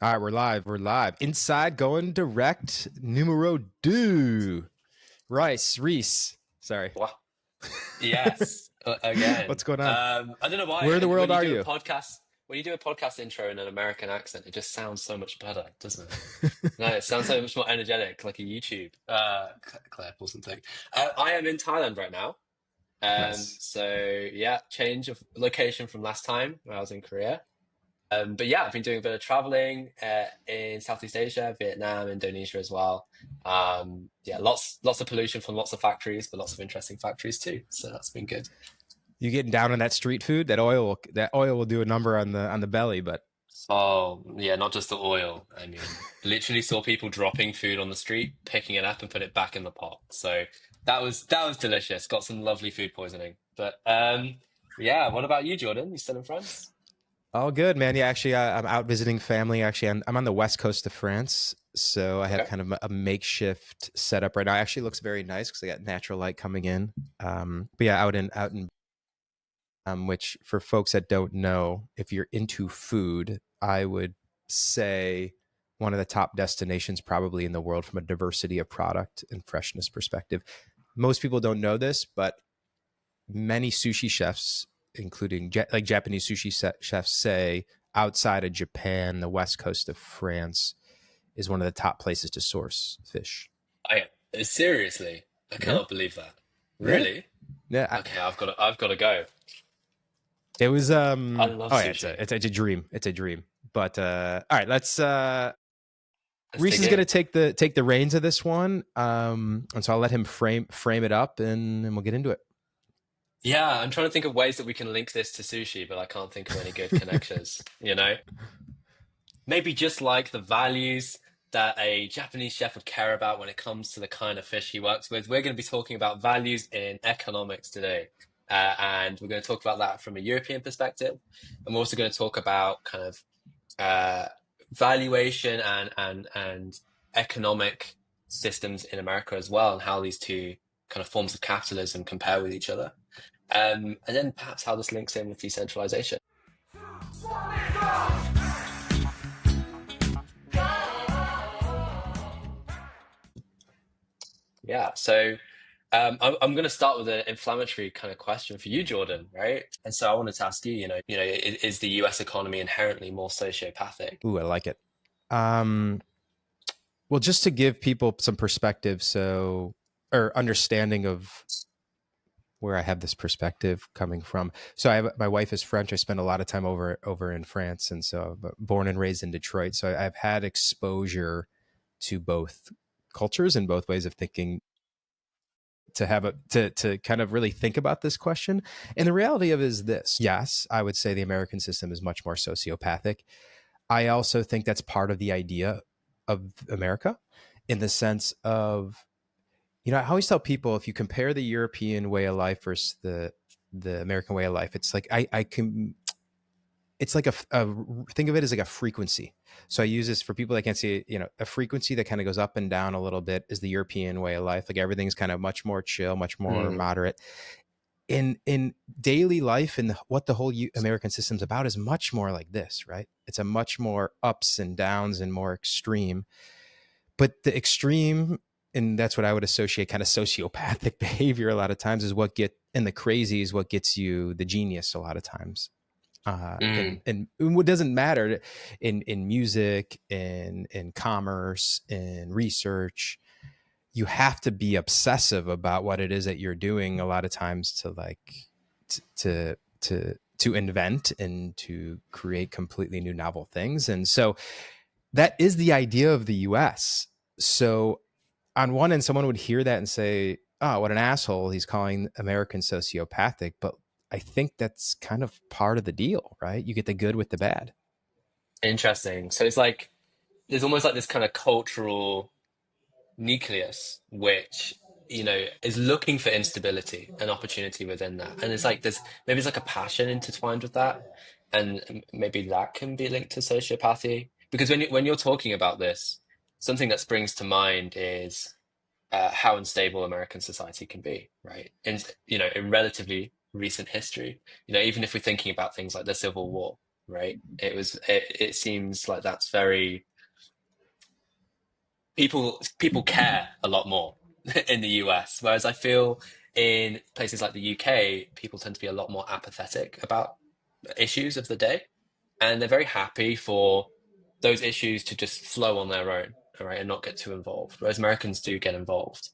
All right, we're live. We're live. Inside going direct. Numero deux. Reese. Sorry. Wow. Yes, again. What's going on? I don't know why. Where in the When world you are do a you? podcast, when you do a podcast intro in an American accent, it just sounds so much better, doesn't it? No, it sounds so much more energetic, like a YouTube clip or something. I am in Thailand right now. Nice. So yeah, change of location from last time when I was in Korea. But yeah, I've been doing a bit of traveling in Southeast Asia, Vietnam, Indonesia as well. Yeah, lots of pollution from lots of factories, but lots of interesting factories too. So that's been good. You getting down on that street food? That oil will do a number on the belly, but Oh yeah, not just the oil. I mean, literally saw people dropping food on the street, picking it up and put it back in the pot. So that was delicious. Got some lovely food poisoning. But yeah, what about you, Jordan? You still in France? all good, man. Yeah, actually, I'm out visiting family. Actually, I'm on the west coast of France, so I have Okay. kind of a makeshift setup right now. It actually looks very nice because I got natural light coming in. But yeah, out in which for folks that don't know, if you're into food, I would say one of the top destinations probably in the world from a diversity of product and freshness perspective. Most people don't know this, but many sushi chefs, including like Japanese sushi chefs, say outside of Japan, the west coast of France is one of the top places to source fish. Seriously, I Yeah, cannot believe that. yeah, Really? yeah. Okay, I've got to go. It was I love oh yeah, it's sushi. a it's a dream. It's a dream. But all right, let's Let's Reese dig is going to in. take the reins of this one, and so I'll let him frame it up, and we'll get into Yeah, I'm trying to think of ways that we can link this to sushi, but I can't think of any good it. connections, you know? Maybe just like the values that a Japanese chef would care about when it comes to the kind of fish he works with. We're going to be talking about values in economics today. And we're going to talk about that from a European perspective. And we're also going to talk about kind of uh, valuation and economic systems in America as well, and how these two kind of forms of capitalism compare with each other. And then perhaps how this links in with decentralization. Yeah, so I'm going to start with an inflammatory kind of question for you, Jordan, right? And so I wanted to ask you, is the US economy inherently more sociopathic? Ooh, I like it. Um, well, just to give people some perspective, or understanding of where I have this perspective coming from. So my wife is French. I spend a lot of time over in France, and so I'm born and raised in Detroit. So I've had exposure to both cultures and both ways of thinking to have to kind of really think about this question. And the reality of it is this: yes, I would say the American system is much more sociopathic. I also think that's part of the idea of America, in the sense of, I always tell people, if you compare the European way of life versus the American way of life, it's like I can it's like think of it as like a frequency. So I use this for people that can't see it, a frequency that kind of goes up and down a little bit is the European way of life. Like everything's kind of much more chill, much more Mm, moderate. In daily life, and what the whole American system's about is much more like this, right? It's a much more ups and downs and more extreme. But the extreme, and that's what I would associate kind of sociopathic behavior a lot of times, is and the crazy is what gets you the genius a lot of times. mm. And what doesn't matter in music, in commerce, in research, you have to be obsessive about what it is that you're doing a lot of times to to invent and to create completely new novel things. And so that is the idea of the US. So on one end, someone would hear that and say, oh, what an asshole. He's calling Americans sociopathic. But I think that's kind of part of the deal, right? You get the good with the bad. Interesting. So it's like there's almost like this kind of cultural nucleus which is looking for instability and opportunity within that, and it's like there's maybe it's like a passion intertwined with that, and maybe that can be linked to sociopathy, because when you're talking about this, something that springs to mind is how unstable American society can be, right? In relatively recent history, even if we're thinking about things like the Civil War, right? It seems like that's very people care a lot more in the US, whereas I feel in places like the UK, people tend to be a lot more apathetic about issues of the day, and they're very happy for those issues to just flow on their own, all right, and not get too involved. Whereas Americans do get involved.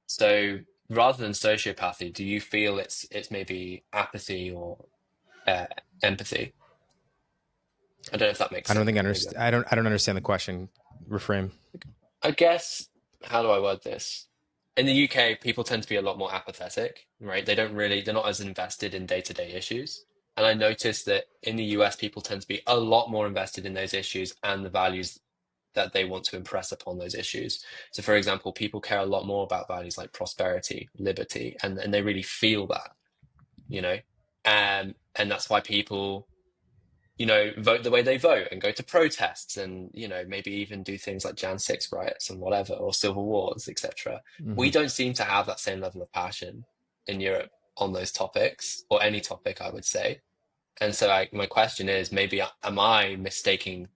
So rather than sociopathy, do you feel it's maybe apathy or uh, empathy? I don't know if that makes I don't sense. think I Maybe understand. I don't understand the question. Reframe. I guess, how do I word this? In the UK, people tend to be a lot more apathetic, right? They're not as invested in day-to-day issues. And I noticed that in the US, people tend to be a lot more invested in those issues and the values that they want to impress upon those issues. So, for example, people care a lot more about values like prosperity, liberty, and they really feel that, you know? And that's why people vote the way they vote and go to protests and, maybe even do things like Jan 6 riots and whatever, or civil wars, etc. We Mm-hmm. don't seem to have that same level of passion in Europe on those topics, or any topic, I would say. And so my question is, maybe am I mistaking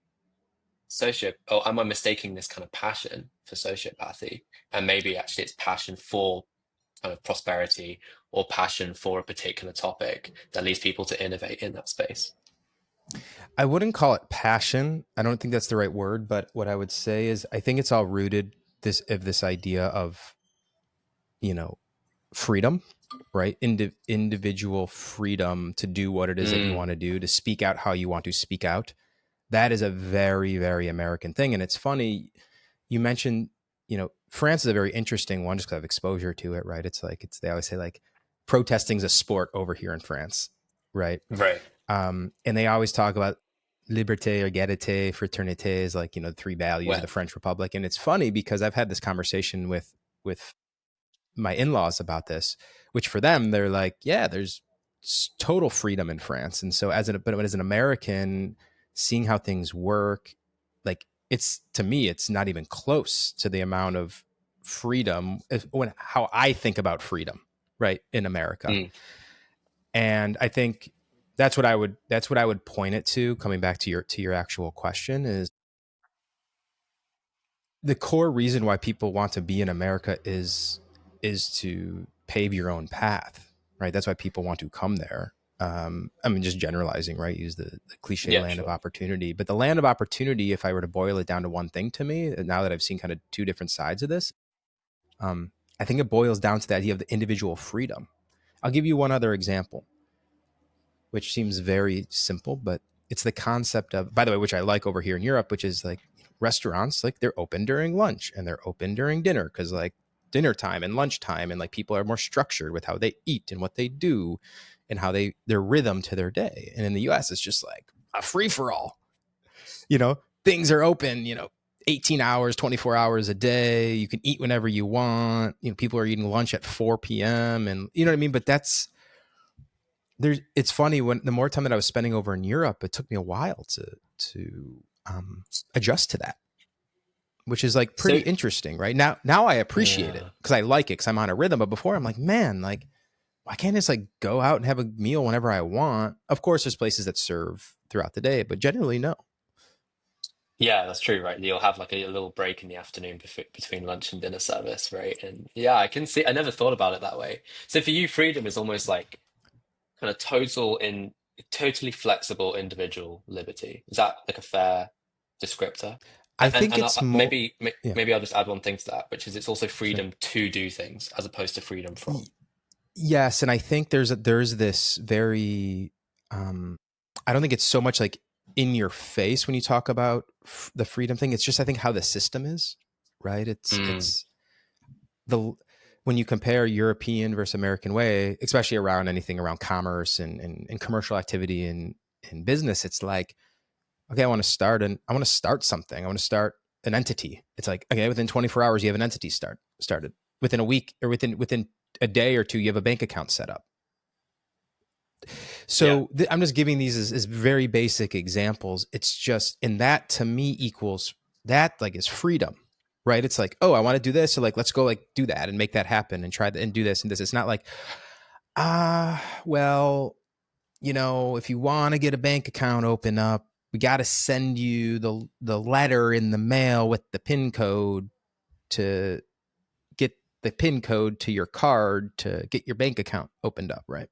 or am I mistaking this kind of passion for sociopathy? And maybe actually it's passion for kind of prosperity or passion for a particular topic that leads people to innovate in that space. I wouldn't call it passion. I don't think that's the right word, but what I would say is I think it's all rooted this idea of, you know, freedom, right? Individual freedom to do what it is that you Mm, want to do, to speak out how you want to speak out. That is a very, very American thing. And it's funny, you mentioned, France is a very interesting one just because I have exposure to it, right? They always say like protesting's a sport over here in France, right? right. And they always talk about liberté, égalité, fraternité is like, the three values of the Well, French Republic. And it's funny because I've had this conversation with my in-laws about this, which for them, they're like, yeah, there's total freedom in France. And so but as an American, seeing how things work, like to me, it's not even close to the amount of freedom how I think about freedom, right, in America. mm, And I think that's what I would point it to, coming back to your actual question, is the core reason why people want to be in America is to pave your own path, right? That's why people want to come there. I mean, just generalizing, right? Use the cliche yeah, land of sure. opportunity, but the land of opportunity, if I were to boil it down to one thing to me, now that I've seen kind of two different sides of this, I think it boils down to the idea of the individual freedom. I'll give you one other example, which seems very simple, but it's the concept of, by the way, which I like over here in Europe, which is like restaurants, like they're open during lunch and they're open during dinner because like dinner time and lunchtime and like people are more structured with how they eat and what they do and how their rhythm to their day. And in the US, it's just like a free for all. Things are open, 18 hours, 24 hours a day. You can eat whenever you want. People are eating lunch at 4 p.m. and you know what I mean? But it's funny, when the more time that I was spending over in Europe, it took me a while to adjust to that, which is like pretty So, interesting, right? Now I appreciate it yeah. because I like it because I'm on a rhythm. But before I'm like, man, like why can't I just like go out and have a meal whenever I want? Of course, there's places that serve throughout the day, but generally no. Yeah, that's true, right? You'll have like a little break in the afternoon between lunch and dinner service, right? And yeah, I can see, I never thought about it that way. So for you, freedom is almost like kind of totally flexible individual liberty. Is that like a fair descriptor? I And think it's more, yeah. maybe I'll just add one thing to that, which is it's also Sure. freedom to do things as opposed to freedom from. Yes, and I think there's this very um I don't think it's so much like in your face when you talk about the freedom thing. It's just I think how the system is, right? Mm, It's the when you compare European versus American way, especially around anything around commerce and commercial activity in business, it's like, okay, I want to start something. I want to start an entity. It's like, okay, within 24 hours you have an entity started. Within a week or within a day or two, you have a bank account set up. yeah. So I'm just giving these as very basic examples. It's just, and that to me equals that like is freedom, right? It's like, oh, I want to do this. So like, let's go like do that and make that happen and try that and do this and this. It's not like, well, if you want to get a bank account open up, we got to send you the letter in the mail with the PIN code to get the PIN code to your card to get your bank account opened up, right?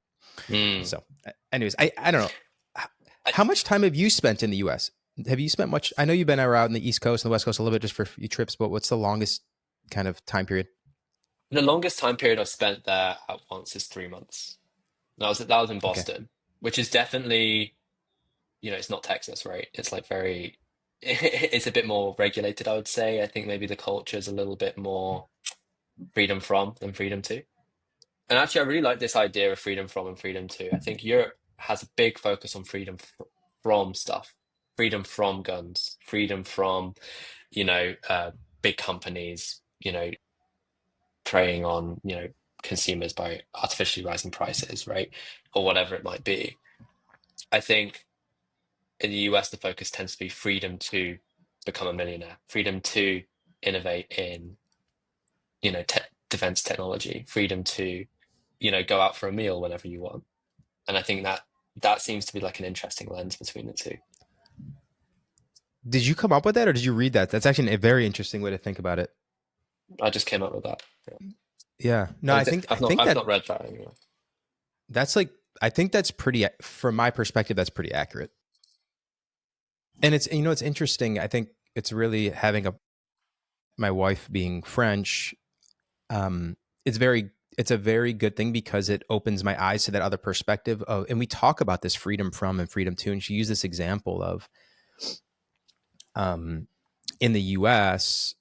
Mm. So, anyways, I don't know. I, How much time have you spent in the U.S.? Have you spent much? I know you've been out in the East Coast and the West Coast a little bit just for a few trips, but what's the longest kind of time period? the longest time period I've spent there at once is 3 months. That was in Okay. Boston, which is definitely, it's not Texas, right? It's like very, it's a bit more regulated, I would say. I think maybe the culture is a little bit more freedom from than freedom to. And actually, I really like this idea of freedom from and freedom to. I think Europe has a big focus on freedom from stuff, freedom from guns, freedom from, you know, uh, big companies, preying on, consumers by artificially rising prices, right? Or whatever it might be. I think in the US, the focus tends to be freedom to become a millionaire, freedom to innovate in, defense technology, freedom to, go out for a meal whenever you want. And I think that seems to be like an interesting lens between the two. Did you come up with that or did you read that? That's actually a very interesting way to think about it. I just came up with that. Yeah. Yeah. No, I I th- think I I've not think I've that not read that anyway. that's like I think that's pretty from my perspective that's pretty accurate. And it's interesting. I think it's really having a my wife being French, um, it's a very good thing because it opens my eyes to that other perspective of, and we talk about this freedom from and freedom to, and she used this example of, um, in the U.S.,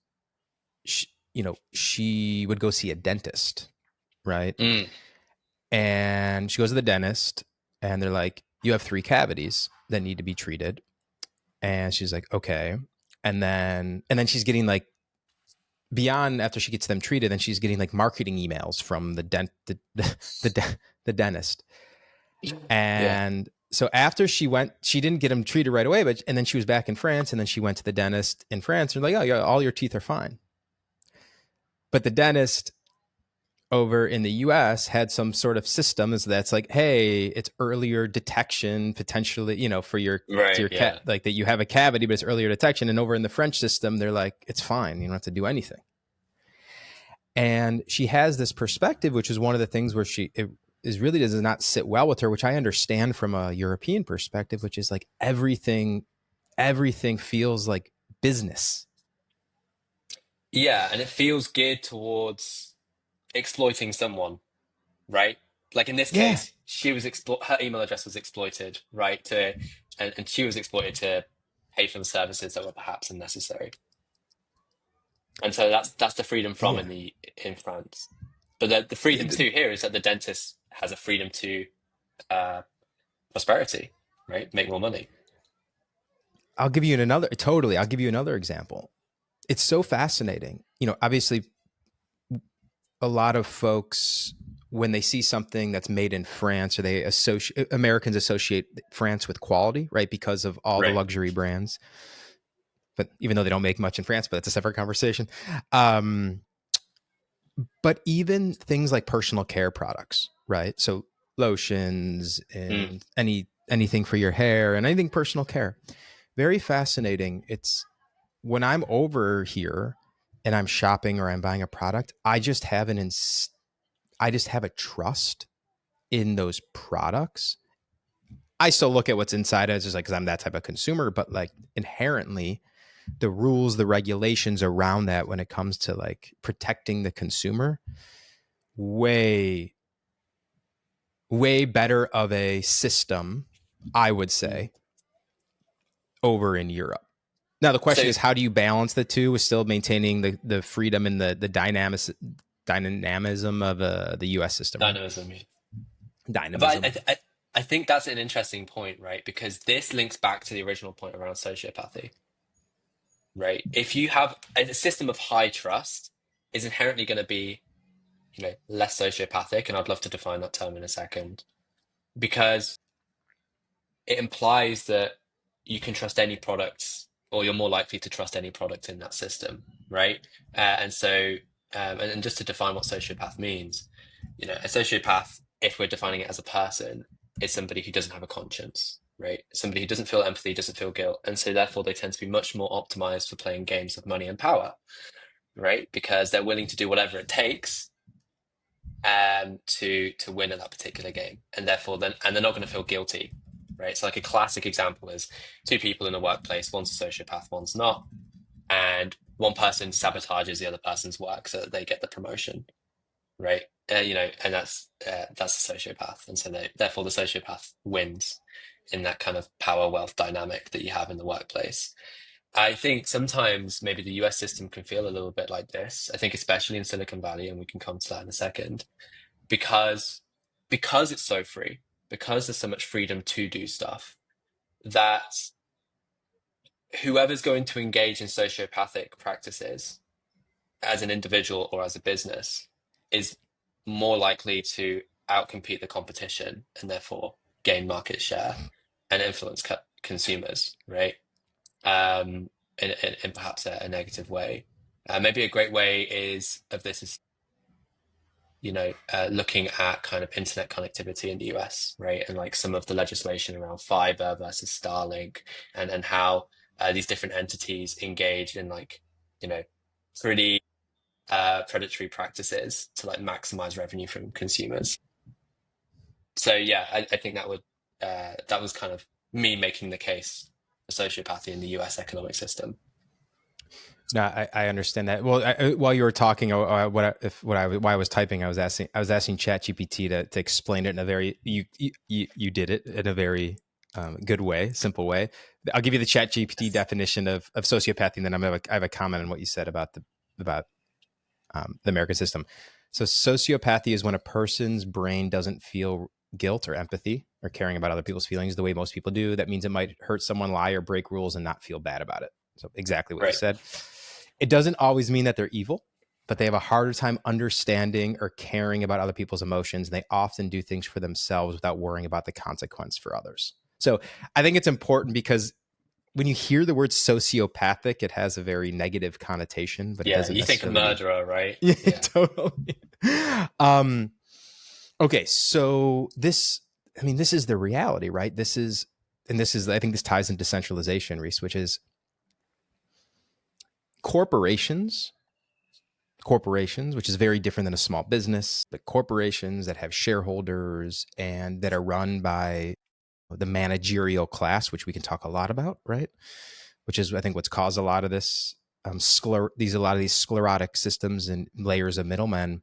she would go see a dentist, right? Mm, And she goes to the dentist, and they're like, "You have 3 cavities that need to be treated," and she's like, "Okay," and then she's getting like beyond after she gets them treated, then she's getting like marketing emails from the dentist. yeah. And so after she didn't get them treated right away, and then she was back in France, and then she went to the dentist in France, and like, oh yeah, all your teeth are fine. But the dentist over in the US had some sort of system that's like, hey, it's earlier detection potentially, for Right. your cat, Yeah. like that you have a cavity, but it's earlier detection. And over in the French system, they're like, it's fine, you don't have to do anything. And she has this perspective, which is one of the things where it is really does not sit well with her, which I understand from a European perspective, which is like everything feels like business. Yeah, and it feels geared towards exploiting someone, right? Like in this Yeah. case, her email address was exploited, right? And she was exploited to pay for the services that were perhaps unnecessary. And so that's the freedom from Yeah. in France. But the freedom It- to here is that the dentist has a freedom to uh, prosperity, right? Make more money. I'll give you another example. It's so fascinating. Obviously a lot of folks when they see something that's made in France or Americans associate France with quality, right? Because of all the Right. luxury brands. But even though they don't make much in France, but that's a separate conversation. Um, but even things like personal care products, right? So lotions Mm. and anything for your hair and anything personal care. Very fascinating. It's when I'm over here and I'm shopping or I'm buying a product, I just have a trust in those products. I still look at what's inside as just like because I'm that type of consumer, but like inherently the rules, the regulations around that when it comes to like protecting the consumer, way, way better of a system, I would Mm. say, over in Europe. Now the question So is, how do you balance the two with still maintaining the freedom and the dynamism of the U.S. system, right? dynamism. Yeah. But Dynamism. I think that's an interesting point, right? Because this links back to the original point around sociopathy, right? If you have a system of high trust, is inherently going to be, less sociopathic, and I'd love to define that term in a second, because it implies that you can trust any products, or you're more likely to trust any product in that system, right? And so, and just to define what sociopath means, a sociopath, if we're defining it as a person, is somebody who doesn't have a conscience, right? Somebody who doesn't feel empathy, doesn't feel guilt. And so therefore they tend to be much more optimized for playing games of money and power, right? Because they're willing to do whatever it takes to win at that particular game. And therefore they're not going to feel guilty. Right. So like a classic example is two people in a workplace, one's a sociopath, one's not. And one person sabotages the other person's work so that they get the promotion, right? And that's a sociopath, and so therefore the sociopath wins in that kind of power wealth dynamic that you have in the workplace. I think sometimes maybe the US system can feel a little bit like this. I think especially in Silicon Valley, and we can come to that in a second, because it's so free, because there's so much freedom to do stuff, that whoever's going to engage in sociopathic practices as an individual or as a business is more likely to outcompete the competition and therefore gain market share and influence consumers, right? In perhaps a negative way. Maybe a great way of this is looking at kind of internet connectivity in the US, right? And like some of the legislation around fiber versus Starlink, and how these different entities engage in like, pretty predatory practices to like maximize revenue from consumers. So yeah, I think that was kind of me making the case for sociopathy in the US economic system. No, I understand that. Well, while you were talking, why I was typing, I was asking ChatGPT to explain it in a very you did it in a very good way, simple way. I'll give you the ChatGPT definition of sociopathy, and then I have a comment on what you said about the American system. So sociopathy is when a person's brain doesn't feel guilt or empathy or caring about other people's feelings the way most people do. That means it might hurt someone, lie, or break rules and not feel bad about it. So exactly what you Right. said. It doesn't always mean that they're evil, but they have a harder time understanding or caring about other people's emotions. And they often do things for themselves without worrying about the consequence for others. So I think it's important because when you hear the word sociopathic, it has a very negative connotation, but it Yeah, doesn't you think a necessarily mean. murderer, right? Yeah, Yeah. totally. Okay, so this is the reality, right? I think this ties into decentralization, Reiss, which is corporations, which is very different than a small business, but corporations that have shareholders and that are run by the managerial class, which we can talk a lot about, right? Which is, I think, what's caused a lot of this, a lot of these sclerotic systems and layers of middlemen.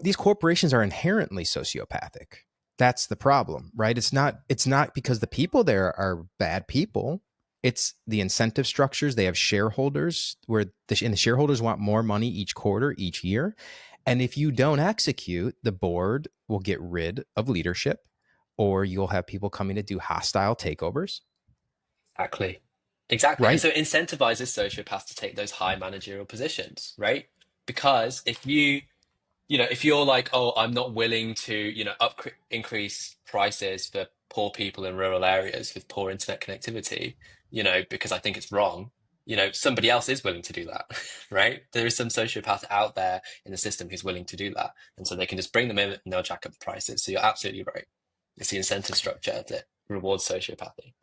These corporations are inherently sociopathic. That's the problem, right? It's not because the people there are bad people. It's the incentive structures. They have shareholders and the shareholders want more money each quarter, each year. And if you don't execute, the board will get rid of leadership, or you'll have people coming to do hostile takeovers, Exactly. Exactly. And right? so it incentivizes sociopaths to take those high managerial positions, right? Because if you're like, oh, I'm not willing to, increase prices for poor people in rural areas with poor internet connectivity, because I think it's wrong, somebody else is willing to do that, right? There is some sociopath out there in the system who's willing to do that. And so they can just bring them in and they'll jack up the prices. So you're absolutely right. It's the incentive structure that rewards sociopathy.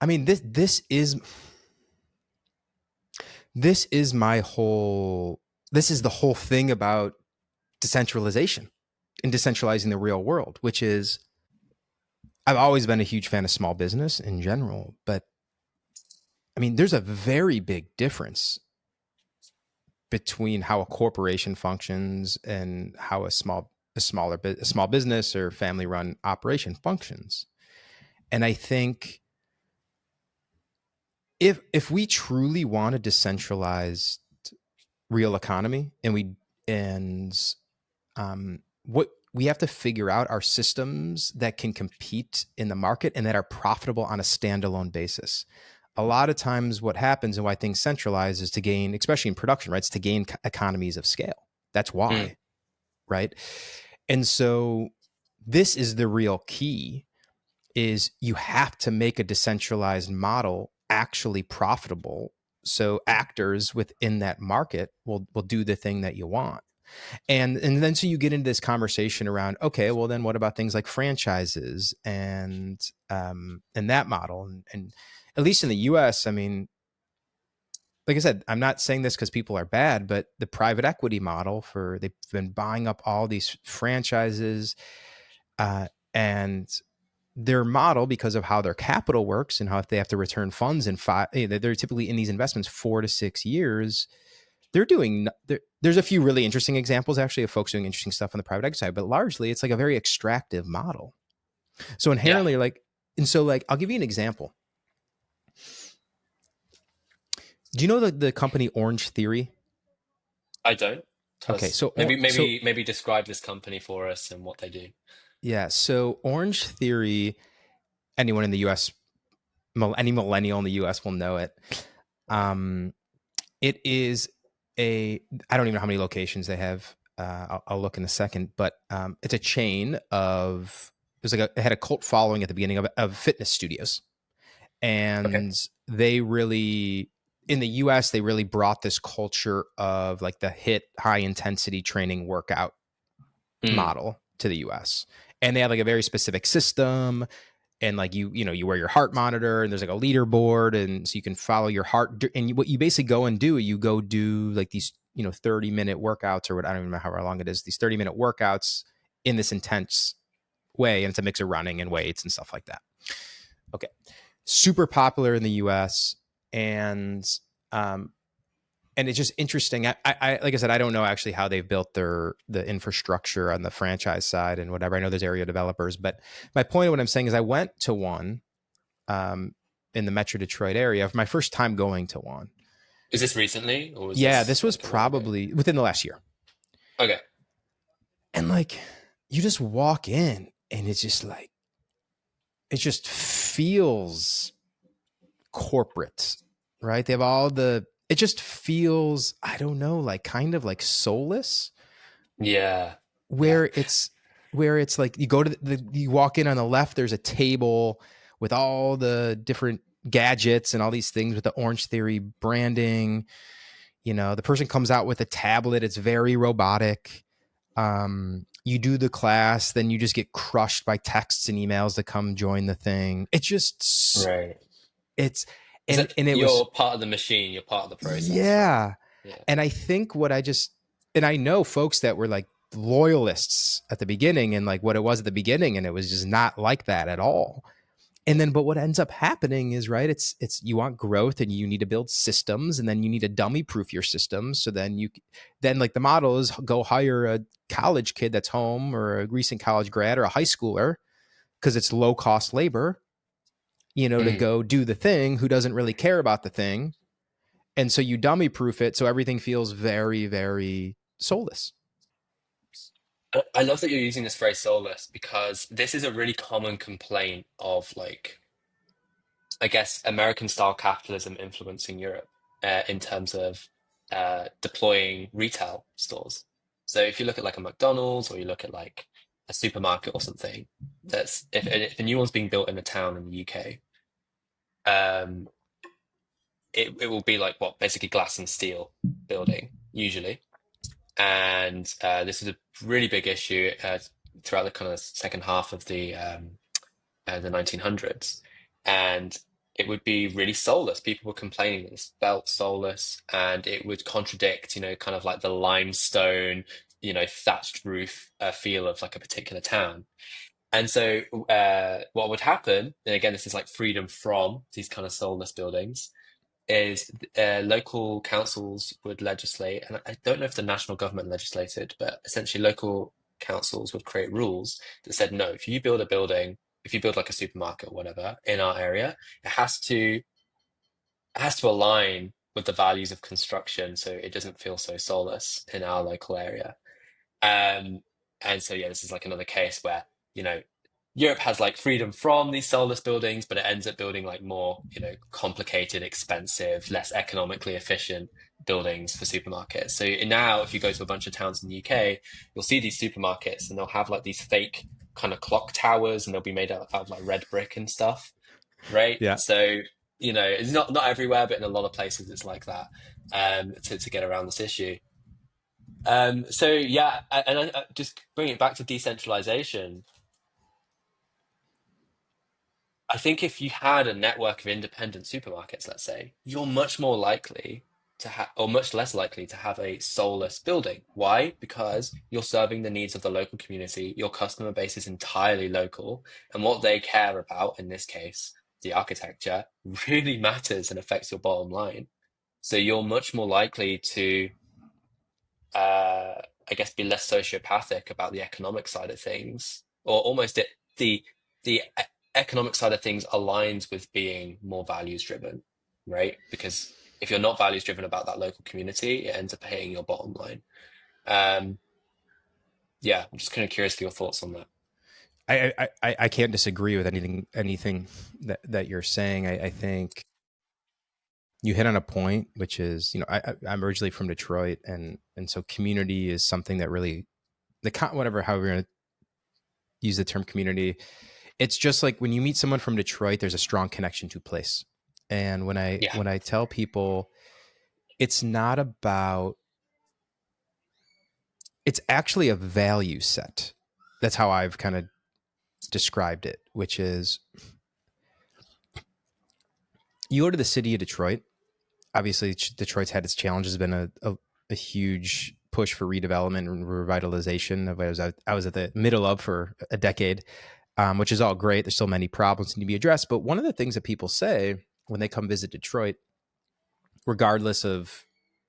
I mean, this is my whole this is the whole thing about decentralization and decentralizing the real world, which is I've always been a huge fan of small business in general, but I mean, there's a very big difference between how a corporation functions and how a small business or family run operation functions. And I think if we truly want a decentralized real economy and what we have to figure out are systems that can compete in the market and that are profitable on a standalone basis. A lot of times what happens and why things centralize is to gain, especially in production, right? It's to gain economies of scale. That's Mm. why, right? And so this is the real key is you have to make a decentralized model actually profitable. So actors within that market will do the thing that you want. And then so you get into this conversation around, okay, well then what about things like franchises and that model, and at least in the US, I mean, like I said, I'm not saying this because people are bad, but the private equity model for they've been buying up all these franchises, and their model, because of how their capital works and how if they have to return funds in they're typically in these investments 4 to 6 years. They're doing there's a few really interesting examples actually of folks doing interesting stuff on the private equity side, but largely it's like a very extractive model. So Yeah, inherently, like, and so like I'll give you an example. Do you know the company Orange Theory? I don't. Tell Okay, us. so Maybe describe this company for us and what they do. yeah, so Orange Theory, anyone in the US, any millennial in the US will know it. Um, it is I don't even know how many locations they have. I'll look in a second, but it's a chain of, it had a cult following at the beginning of fitness studios. Okay. And they really, in the US, they really brought this culture of like the hit high intensity training workout Mm, model to the US. And they have like a very specific system, and like you wear your heart monitor, and there's like a leaderboard, and so you can follow your heart. And what you basically go and do, you go do like these 30-minute workouts, or what, I don't even know how long it is, these 30-minute workouts in this intense way, and it's a mix of running and weights and stuff like that. Okay, super popular in the US. And um and it's just interesting. I like I said, I don't know actually how they've built the infrastructure on the franchise side and whatever. I know there's area developers, but my point of what I'm saying is I went to one, um, in the Metro Detroit area for my first time going to one. is this recently or was Yeah, this this was like a while ago? probably within the last year. Okay. And like, you just walk in and it's just like, it just feels corporate, right? They have it just feels, I don't know, like kind of like soulless, Yeah. Yeah. where it's like you go to you walk in on the left, there's a table with all the different gadgets and all these things with the Orange Theory branding. The person comes out with a tablet, it's very robotic. You do the class, then you just get crushed by texts and emails to come join the thing. Right. It's Is that and it was you're part of the machine, you're part of the process, right? yeah. Yeah. And I think and I know folks that were like loyalists at the beginning, and like what it was at the beginning, and it was just not like that at all. And then, but what ends up happening is, right, it's you want growth and you need to build systems, and then you need to dummy proof your systems. So then like the model is go hire a college kid that's home, or a recent college grad, or a high schooler, because it's low cost labor, to Mm. go do the thing, who doesn't really care about the thing. And so you dummy proof it, so everything feels very, very soulless. I love that you're using this phrase soulless because this is a really common complaint of like I guess American style capitalism influencing Europe in terms of deploying retail stores. So if you look at like a McDonald's or you look at like a supermarket or something, that's if a new one's being built in a town in the UK, um, it will be like what basically glass and steel building usually, and this is a really big issue throughout the kind of second half of the 1900s, and it would be really soulless. People were complaining that this felt soulless, and it would contradict, kind of like the limestone, thatched roof feel of like a particular town. And so, what would happen, and again, this is like freedom from these kind of soulless buildings, is local councils would legislate, and I don't know if the national government legislated, but essentially local councils would create rules that said, no, if you build like a supermarket or whatever in our area, it has to align with the values of construction, so it doesn't feel so soulless in our local area. Um, and so yeah, this is like another case where, you know, Europe has like freedom from these soulless buildings, but it ends up building like more, complicated, expensive, less economically efficient buildings for supermarkets. So now, if you go to a bunch of towns in the UK, you'll see these supermarkets and they'll have like these fake kind of clock towers, and they'll be made out of like red brick and stuff, right? Yeah. So, it's not everywhere, but in a lot of places it's like that, to get around this issue. So yeah, and just bring it back to decentralization. I think if you had a network of independent supermarkets, let's say, you're much more likely to have, or much less likely to have a soulless building. Why? Because you're serving the needs of the local community. Your customer base is entirely local, and what they care about, in this case, the architecture, really matters and affects your bottom line. So you're much more likely to I guess, be less sociopathic about the economic side of things, or almost the economic side of things aligns with being more values driven, right? Because if you're not values driven about that local community, it ends up hitting your bottom line. Um, yeah, I'm just kind of curious for your thoughts on that. I can't disagree with anything that you're saying. I think you hit on a point, which is, I'm originally from Detroit, and so community is something that really whatever, however we're going to use the term community. It's just like when you meet someone from Detroit, there's a strong connection to place. And when I Yeah. when I tell people, it's not about, it's actually a value set. That's how I've kind of described it, which is, you go to the city of Detroit. Obviously, Detroit's had its challenges. Been a huge push for redevelopment and revitalization. I was at the middle of for a decade, which is all great. There's still many problems that need to be addressed. But one of the things that people say when they come visit Detroit, regardless of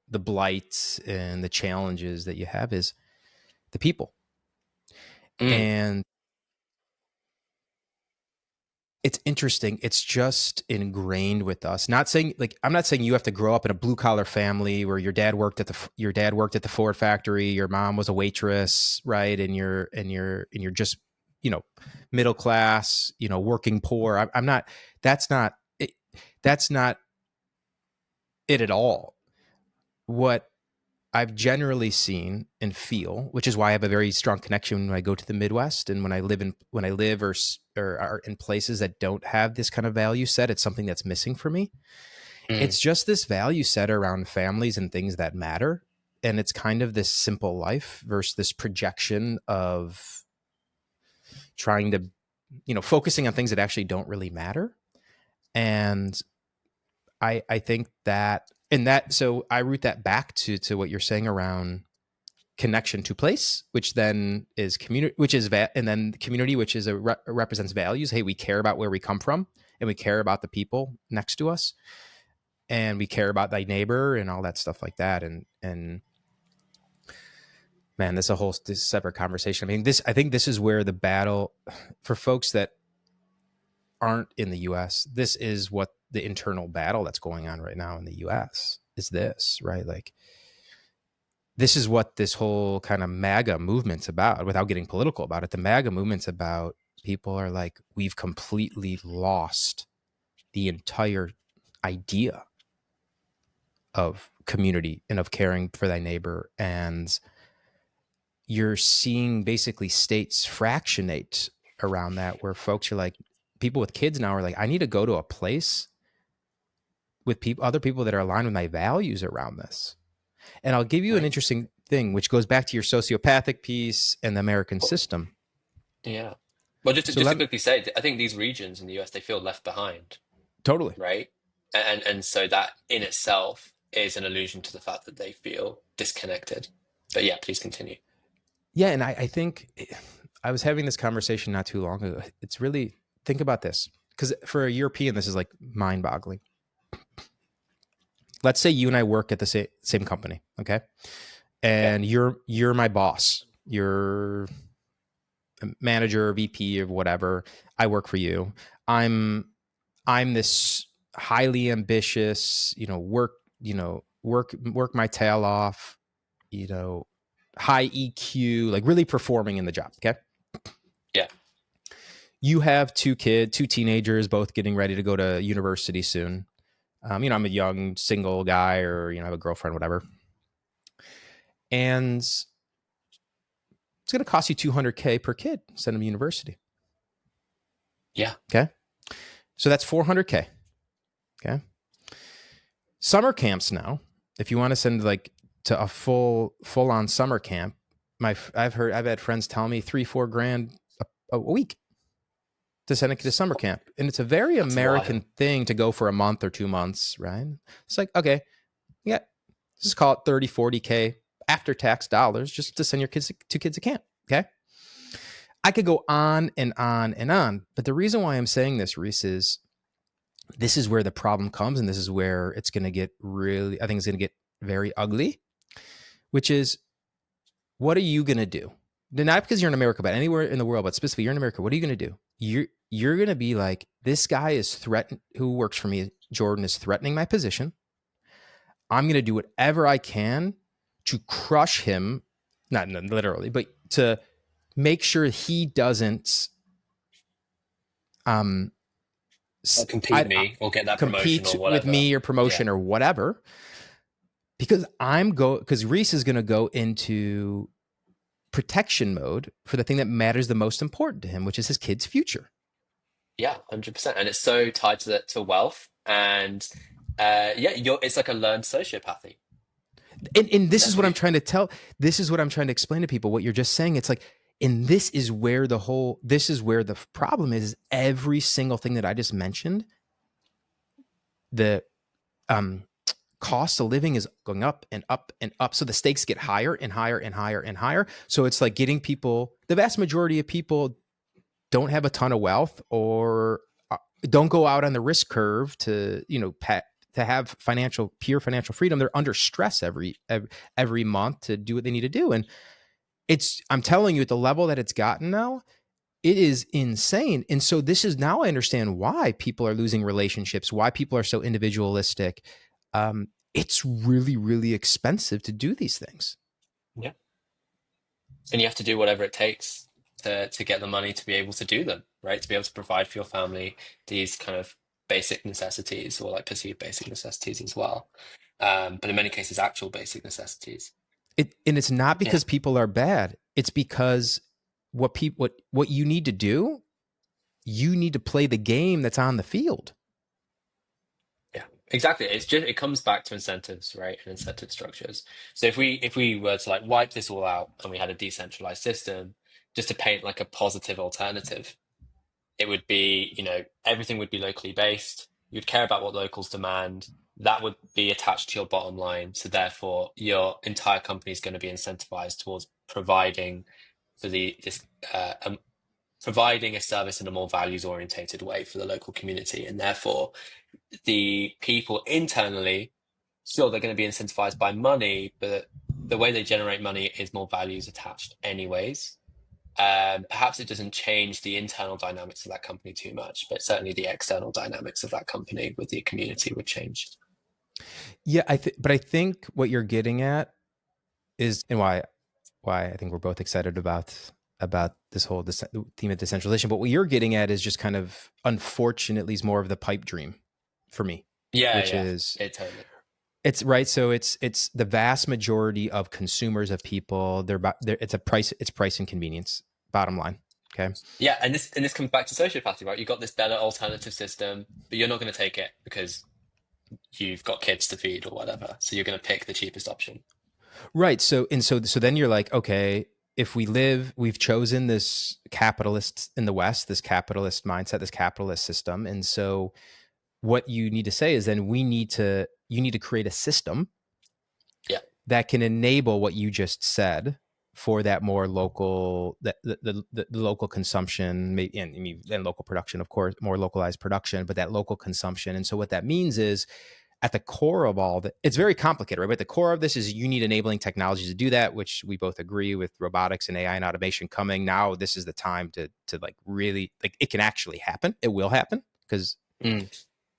the blights and the challenges that you have, is the people. Mm, And it's interesting. It's just ingrained with us. Not saying, like, I'm not saying you have to grow up in a blue collar family where your dad worked at the Ford factory, your mom was a waitress, right? And you're just, you know, middle class, working poor. I'm not. That's not it. That's not it at all. What I've generally seen and feel, which is why I have a very strong connection when I go to the Midwest and when I live or are in places that don't have this kind of value set. It's something that's missing for me. mm, It's just this value set around families and things that matter, and it's kind of this simple life versus this projection of trying to, focusing on things that actually don't really matter. And I think that, and that, so I root that back to what you're saying around connection to place, which then is community, and then community, which is represents values. Hey, we care about where we come from, and we care about the people next to us, and we care about thy neighbor and all that stuff like that. And man, this separate conversation. I mean, I think this is where the battle for folks that aren't in the US, this is what the internal battle that's going on right now in the US is, this, right? Like, this is what this whole kind of MAGA movement's about, without getting political about it. The MAGA movement's about, people are like, we've completely lost the entire idea of community and of caring for thy neighbor. And you're seeing basically states fractionate around that, where folks are like, people with kids now are like, I need to go to a place with other people that are aligned with my values around this. And I'll give you an right. interesting thing, which goes back to your sociopathic piece and the American system. Yeah. Well, So just to let quickly say, I think these regions in the US, they feel left behind, Totally. right? And so that in itself is an allusion to the fact that they feel disconnected. But yeah, please continue. Yeah. And I think I was having this conversation not too long ago. It's really, think about this, because for a European, this is like mind boggling. Let's say you and I work at the same company. Okay. Okay. And you're my boss. You're a manager, VP, or whatever. I work for you. I'm I'm this highly ambitious, work my tail off, you know, high EQ, like really performing in the job. Okay. Yeah. You have two teenagers, both getting ready to go to university soon. I'm a young single guy, or, have a girlfriend, whatever. And it's going to cost you 200K per kid, send them to university. Yeah. Okay. So that's 400K. Okay. Summer camps now, if you want to send like to a full on summer camp. I've had friends tell me 3-4 grand a week to send a kid to summer camp. And it's a very That's wild. American thing to go for a month or 2 months, right? It's like, okay, yeah, just call it 30, 40K after tax dollars just to send your two kids to camp. Okay. I could go on and on and on. But the reason why I'm saying this, Reiss, is this is where the problem comes. And this is where it's going to get really, I think it's going to get very ugly, which is, what are you going to do? Not because you're in America, but anywhere in the world, but specifically you're in America. What are you going to do? You're going to be like, this guy is threatened, who works for me, Jordan, is threatening my position. I'm going to do whatever I can to crush him, not literally, but to make sure he doesn't Or compete I me or get that promotion compete or with whatever. me or Yeah. promotion or whatever, because because Reiss is going to go into protection mode for the thing that matters the most important to him, which is his kid's future. Yeah, 100%. And it's so tied to wealth. And yeah, it's like a learned sociopathy. And this is what I'm Definitely. trying to tell. This is what I'm trying to explain to people. What you're just saying, it's like, and this is where the problem is every single thing that I just mentioned. The um, cost of living is going up and up and up. So the stakes get higher and higher and higher and higher. So it's like getting people, the vast majority of people don't have a ton of wealth or don't go out on the risk curve to, to have pure financial freedom. They're under stress every month to do what they need to do. And I'm telling you, at the level that it's gotten now, it is insane. And so this is, now I understand why people are losing relationships, why people are so individualistic. It's really, really expensive to do these things. Yeah. And you have to do whatever it takes to get the money to be able to do them, right? To be able to provide for your family these kind of basic necessities or like perceived basic necessities as well. But in many cases, actual basic necessities. And it's not Yeah. because people are bad. It's because what you need to do, you need to play the game that's on the field. Yeah, exactly. It comes back to incentives, right? And incentive structures. So if we were to like wipe this all out and we had a decentralized system, just to paint like a positive alternative, it would be, everything would be locally based. You'd care about what locals demand. That would be attached to your bottom line. So therefore, your entire company is going to be incentivized towards providing for the this providing a service in a more values orientated way for the local community, and therefore the people internally, sure, they're going to be incentivized by money, but the way they generate money is more values attached anyways. Perhaps it doesn't change the internal dynamics of that company too much, but certainly the external dynamics of that company with the community would change. Yeah, but I think what you're getting at is, and why I think we're both excited about this whole theme of decentralization. But what you're getting at is just kind of, unfortunately, is more of the pipe dream for me, Yeah, which yeah, is, it totally. it's right. So it's the vast majority of consumers, of people. It's price and convenience. Bottom line. Okay. Yeah, and this comes back to sociopathy, right? You've got this better alternative system, but you're not going to take it because you've got kids to feed or whatever. So you're going to pick the cheapest option. Right. So then you're like, okay, if we've chosen this capitalist in the West, this capitalist mindset, this capitalist system. And so what you need to say is, then you need to create a system Yeah. that can enable what you just said for that more local, the local consumption, and local production, of course, more localized production, but that local consumption. And so what that means is, at the core of all that, it's very complicated, right? But the core of this is, you need enabling technologies to do that, which we both agree with. Robotics and AI and automation coming now, this is the time to like really, like, it can actually happen. It will happen, because Mm.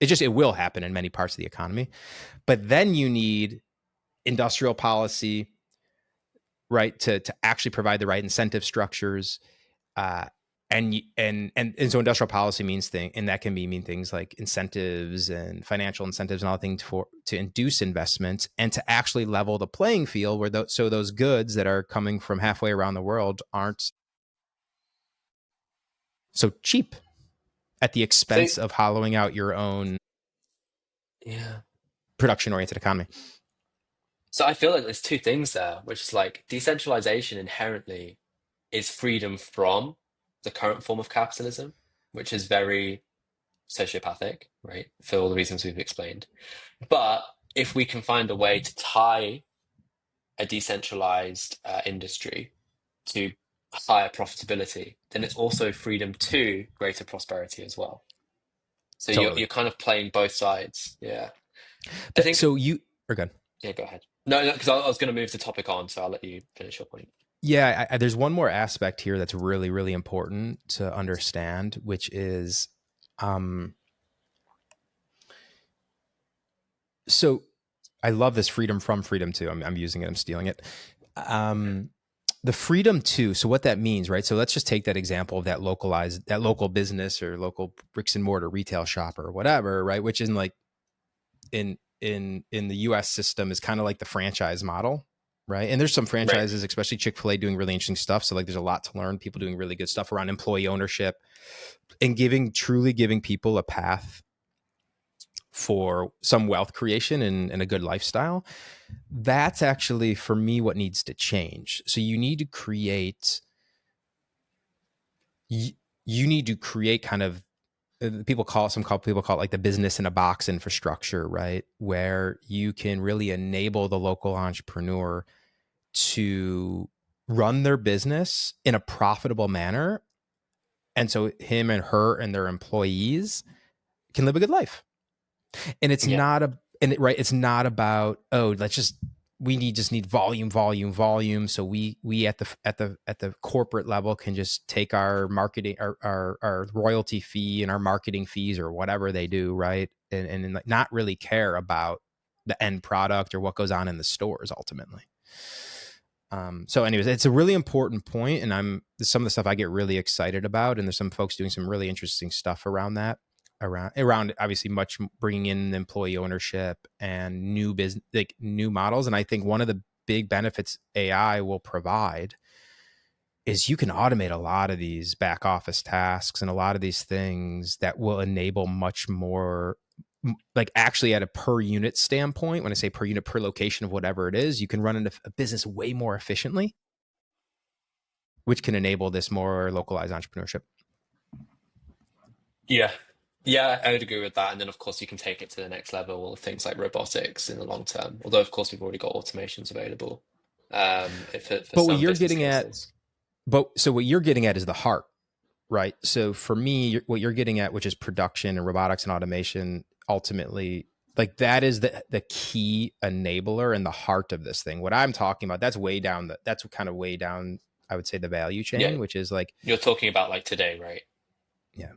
it will happen in many parts of the economy. But then you need industrial policy, right, to actually provide the right incentive structures. Uh, and so industrial policy means and that can mean things like incentives and financial incentives and all things to induce investment and to actually level the playing field, where so those goods that are coming from halfway around the world aren't so cheap at the So expense of hollowing out your own yeah. production oriented economy. So I feel like there's two things there, which is like decentralization inherently is freedom from the current form of capitalism, which is very sociopathic, right? For all the reasons we've explained. But if we can find a way to tie a decentralized industry to higher profitability, then it's also freedom to greater prosperity as well. So you're Totally. kind of playing both sides. Yeah. I think, So you are good. yeah, go ahead. No, no, because I was going to move the topic on, so I'll let you finish your point. Yeah, there's one more aspect here that's really, really important to understand, which is, um, so I love this freedom from freedom to. I'm using it. I'm stealing it. Um, the freedom to. So what that means, right? So let's just take that example of that local business or local bricks and mortar retail shop or whatever, right? Which is like in the US system is kind of like the franchise model, right? And there's some Right. franchises, especially Chick-fil-A, doing really interesting stuff. So like there's a lot to learn, people doing really good stuff around employee ownership and truly giving people a path for some wealth creation and a good lifestyle. That's actually for me what needs to change. So you need to create you need to create kind of people call it like the business in a box infrastructure, right? Where you can really enable the local entrepreneur to run their business in a profitable manner. And so him and her and their employees can live a good life. And it's Yeah. not a, and it, right, it's not about, oh, just need volume. So we at the corporate level can just take our marketing, our royalty fee and our marketing fees or whatever they do, right? And like not really care about the end product or what goes on in the stores ultimately. So anyways, it's a really important point, and some of the stuff I get really excited about, and there's some folks doing some really interesting stuff around that, around obviously much bringing in employee ownership and new business, like new models. And I think one of the big benefits AI will provide is you can automate a lot of these back office tasks and a lot of these things that will enable much more, like actually at a per unit standpoint. When I say per unit, per location of whatever it is, you can run a business way more efficiently, which can enable this more localized entrepreneurship. Yeah. Yeah, I would agree with that. And then, of course, you can take it to the next level with things like robotics in the long term. Although, of course, we've already got automations available for But what some you're business getting at, cases. what you're getting at is the heart, right? So for me, what you're getting at, which is production and robotics and automation, ultimately, like that is the key enabler and the heart of this thing. What I'm talking about, that's kind of way down, I would say, the value Yeah, chain, which is like, you're talking about like today, right? yeah.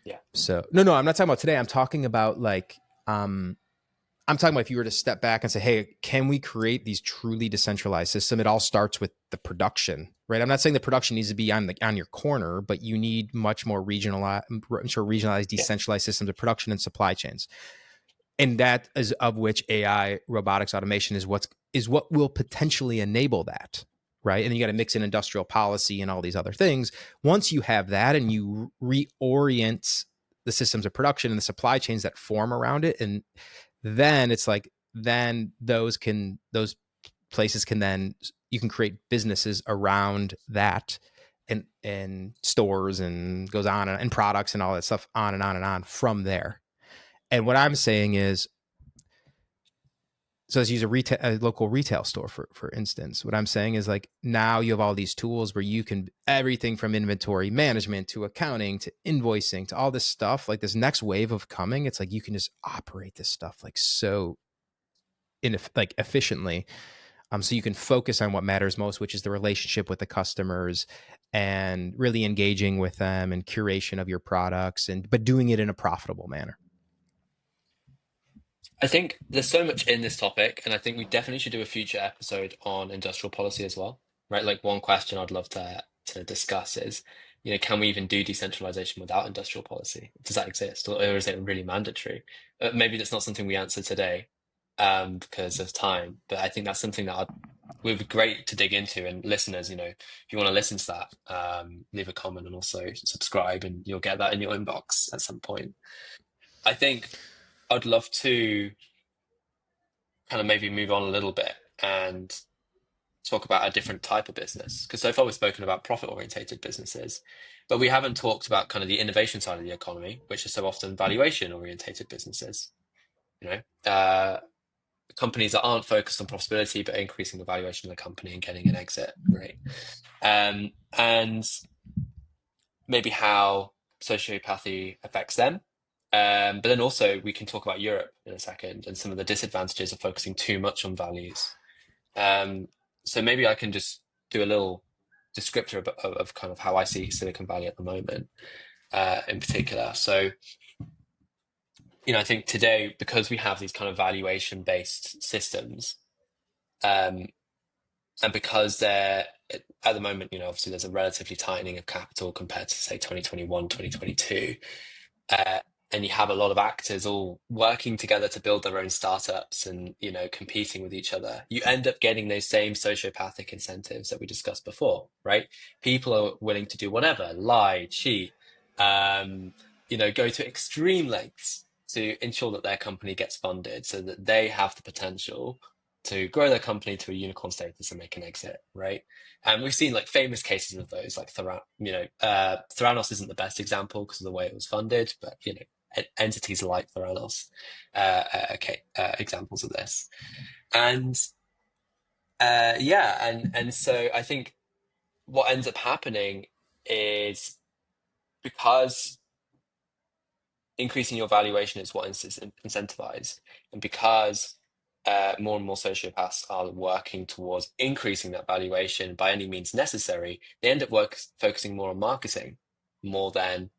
Yeah. So no, I'm not talking about today. I'm talking about like, I'm talking about if you were to step back and say, hey, can we create these truly decentralized system? It all starts with the production, right? I'm not saying the production needs to be on your corner, but you need much more regionalized, Yeah. decentralized systems of production and supply chains. And that is of which AI, robotics, automation is what will potentially enable that, right? And then you got to mix in industrial policy and all these other things. Once you have that and you reorient the systems of production and the supply chains that form around it, and then it's like then those places can then you can create businesses around that, and stores and goes on and products and all that stuff on and on from there. And what I'm saying is, so let's use a local retail store for instance. What I'm saying is like now you have all these tools where you can everything from inventory management to accounting to invoicing to all this stuff. Like this next wave of coming, it's like you can just operate this stuff like so like efficiently, so you can focus on what matters most, which is the relationship with the customers and really engaging with them and curation of your products, and but doing it in a profitable manner. I think there's so much in this topic, and I think we definitely should do a future episode on industrial policy as well, right? Like one question I'd love to discuss is, can we even do decentralization without industrial policy? Does that exist, or is it really mandatory? Maybe that's not something we answer today, because of time, but I think that's something that would be great to dig into. And listeners, if you want to listen to that, leave a comment and also subscribe, and you'll get that in your inbox at some point. I think I'd love to kind of maybe move on a little bit and talk about a different type of business. Because so far we've spoken about profit orientated businesses, but we haven't talked about kind of the innovation side of the economy, which is so often valuation orientated businesses. You know, companies that aren't focused on profitability but increasing the valuation of the company and getting an exit, right? And maybe how sociopathy affects them. But then also we can talk about Europe in a second and some of the disadvantages of focusing too much on values. Um, so maybe I can just do a little descriptor of kind of how I see Silicon Valley at the moment, in particular. So, I think today, because we have these kind of valuation-based systems, um, and because they're at the moment, obviously there's a relatively tightening of capital compared to say 2021, 2022. uh, and you have a lot of actors all working together to build their own startups and competing with each other, you end up getting those same sociopathic incentives that we discussed before, right? People are willing to do whatever, lie, cheat, go to extreme lengths to ensure that their company gets funded so that they have the potential to grow their company to a unicorn status and make an exit, right? And we've seen like famous cases of those, like Theranos isn't the best example because of the way it was funded, but entities like Theranos, examples of this. And and so I think what ends up happening is, because increasing your valuation is what is incentivized, and because more and more sociopaths are working towards increasing that valuation by any means necessary, they end up focusing more on marketing more than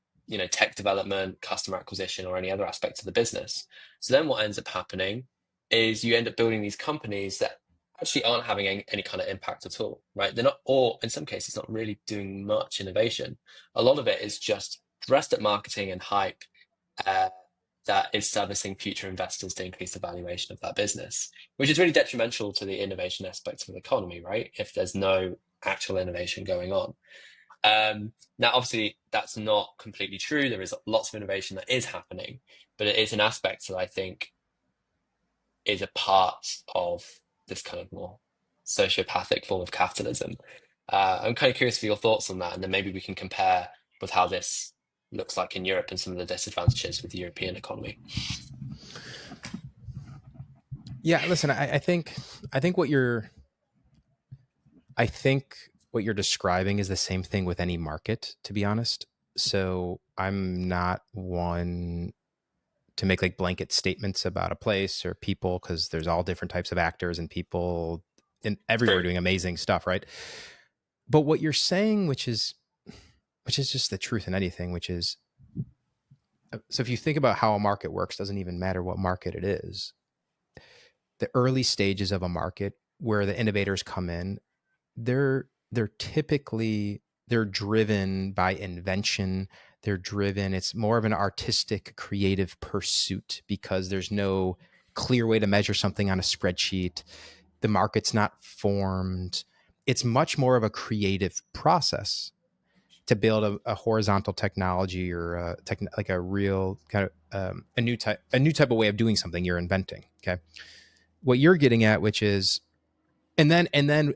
tech development, customer acquisition, or any other aspect of the business. So then what ends up happening is you end up building these companies that actually aren't having any kind of impact at all, right? They're not, or in some cases, not really doing much innovation. A lot of it is just dressed at marketing and hype, uh, that is servicing future investors to increase the valuation of that business, which is really detrimental to the innovation aspects of the economy, right? If there's no actual innovation going on. Now, obviously, that's not completely true. There is lots of innovation that is happening, but it is an aspect that I think is a part of this kind of more sociopathic form of capitalism. I'm kind of curious for your thoughts on that, and then maybe we can compare with how this looks like in Europe and some of the disadvantages with the European economy. Yeah, listen, I think what you're I think what you're describing is the same thing with any market, to be honest. So I'm not one to make like blanket statements about a place or people, because there's all different types of actors and people in everywhere True. doing amazing stuff, right? But what you're saying, which is just the truth in anything, which is, so if you think about how a market works, doesn't even matter what market it is. The early stages of a market where the innovators come in, they're typically, they're driven by invention. They're driven, it's more of an artistic creative pursuit because there's no clear way to measure something on a spreadsheet. The market's not formed. It's much more of a creative process to build a horizontal technology or like a real kind of a new type of way of doing something you're inventing. Okay, what you're getting at, which is, and then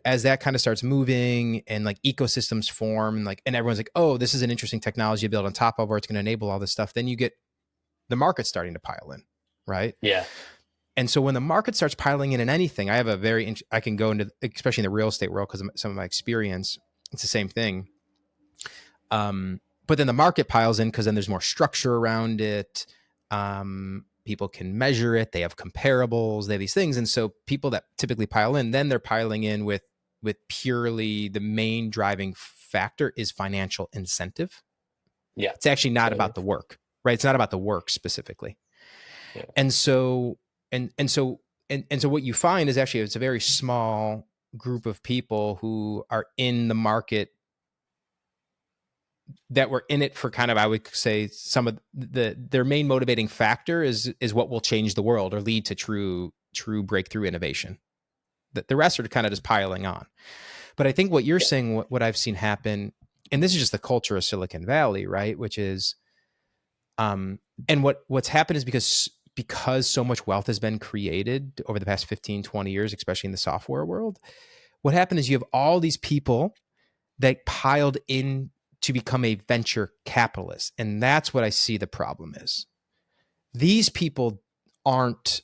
as that kind of starts moving and like ecosystems form and like, and everyone's like, oh, this is an interesting technology to build on top of, or it's going to enable all this stuff, then you get the market starting to pile in, right? Yeah. And so when the market starts piling in anything, I have a very I can go into, especially in the real estate world because of some of my experience, it's the same thing. But then the market piles in because then there's more structure around it. People can measure it. They have comparables. They have these things, and so people that typically pile in, then they're piling in with purely the main driving factor is financial incentive. Yeah. It's actually not Totally. about the work, right? It's not about the work specifically. Yeah. And so and so what you find is actually it's a very small group of people who are in the market that were in it for kind of, I would say, some of their main motivating factor is what will change the world or lead to true breakthrough innovation. The rest are kind of just piling on. But I think what you're Yeah. saying, what I've seen happen, and this is just the culture of Silicon Valley, right? Which is, and what's happened is because because so much wealth has been created over the past 15, 20 years, especially in the software world, what happened is you have all these people that piled in to become a venture capitalist. And that's what I see the problem is. These people aren't,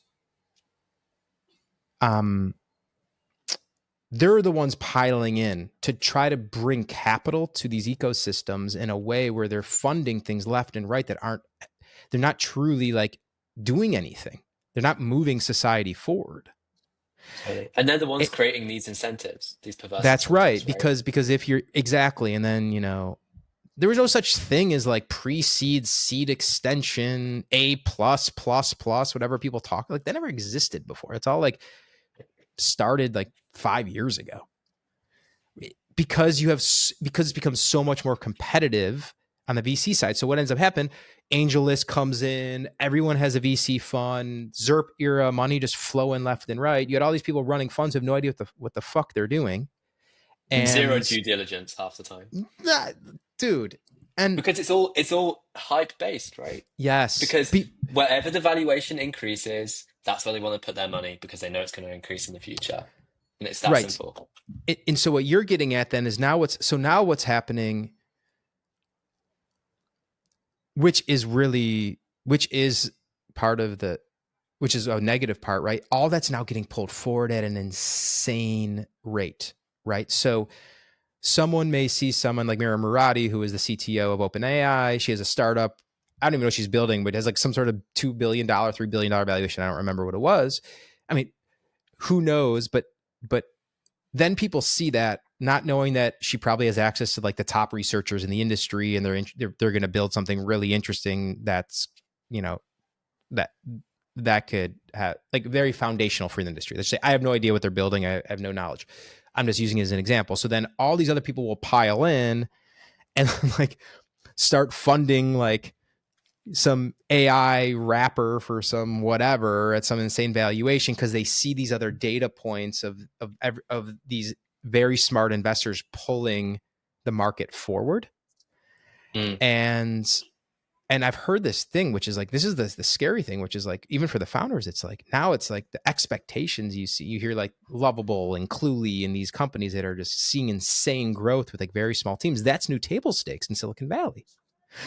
they're the ones piling in to try to bring capital to these ecosystems in a way where they're funding things left and right that aren't, they're not truly like doing anything. They're not moving society forward. Totally. And they're the ones It, creating these incentives, these perverse that's right. incentives, right? Because if you're exactly, and then, you know, there was no such thing as like pre-seed, seed extension, A plus, plus, plus, whatever people talk like that never existed before. It's all like started like 5 years ago because because it's become so much more competitive on the VC side. So what ends up happening? AngelList comes in, everyone has a VC fund, ZERP era money just flowing left and right. You had all these people running funds who have no idea what the fuck they're doing. Zero And due diligence half the time. that, dude, and Because it's all hype based, right? yes, Because wherever the valuation increases, that's where they want to put their money because they know it's going to increase in the future. And it's that right. simple. And so what you're getting at then is now what's happening, which is part of the, which is a negative part, right? All that's now getting pulled forward at an insane rate, right? So someone may see someone like Mira Murati, who is the CTO of OpenAI. She has a startup. I don't even know what she's building, but it has like some sort of $2 billion, $3 billion valuation. I don't remember what it was. I mean, who knows? But then people see that, not knowing that she probably has access to like the top researchers in the industry, and they're going to build something really interesting that's, you know, that could have like very foundational for the industry. They say, I have no idea what they're building. I have no knowledge. I'm just using it as an example. So then all these other people will pile in and like start funding like some AI wrapper for some whatever at some insane valuation because they see these other data points of these very smart investors pulling the market forward. Mm. And I've heard this thing, which is like, this is the scary thing, which is like, even for the founders, it's like, now it's like the expectations you hear like Lovable and Cluely and these companies that are just seeing insane growth with like very small teams. That's new table stakes in Silicon Valley.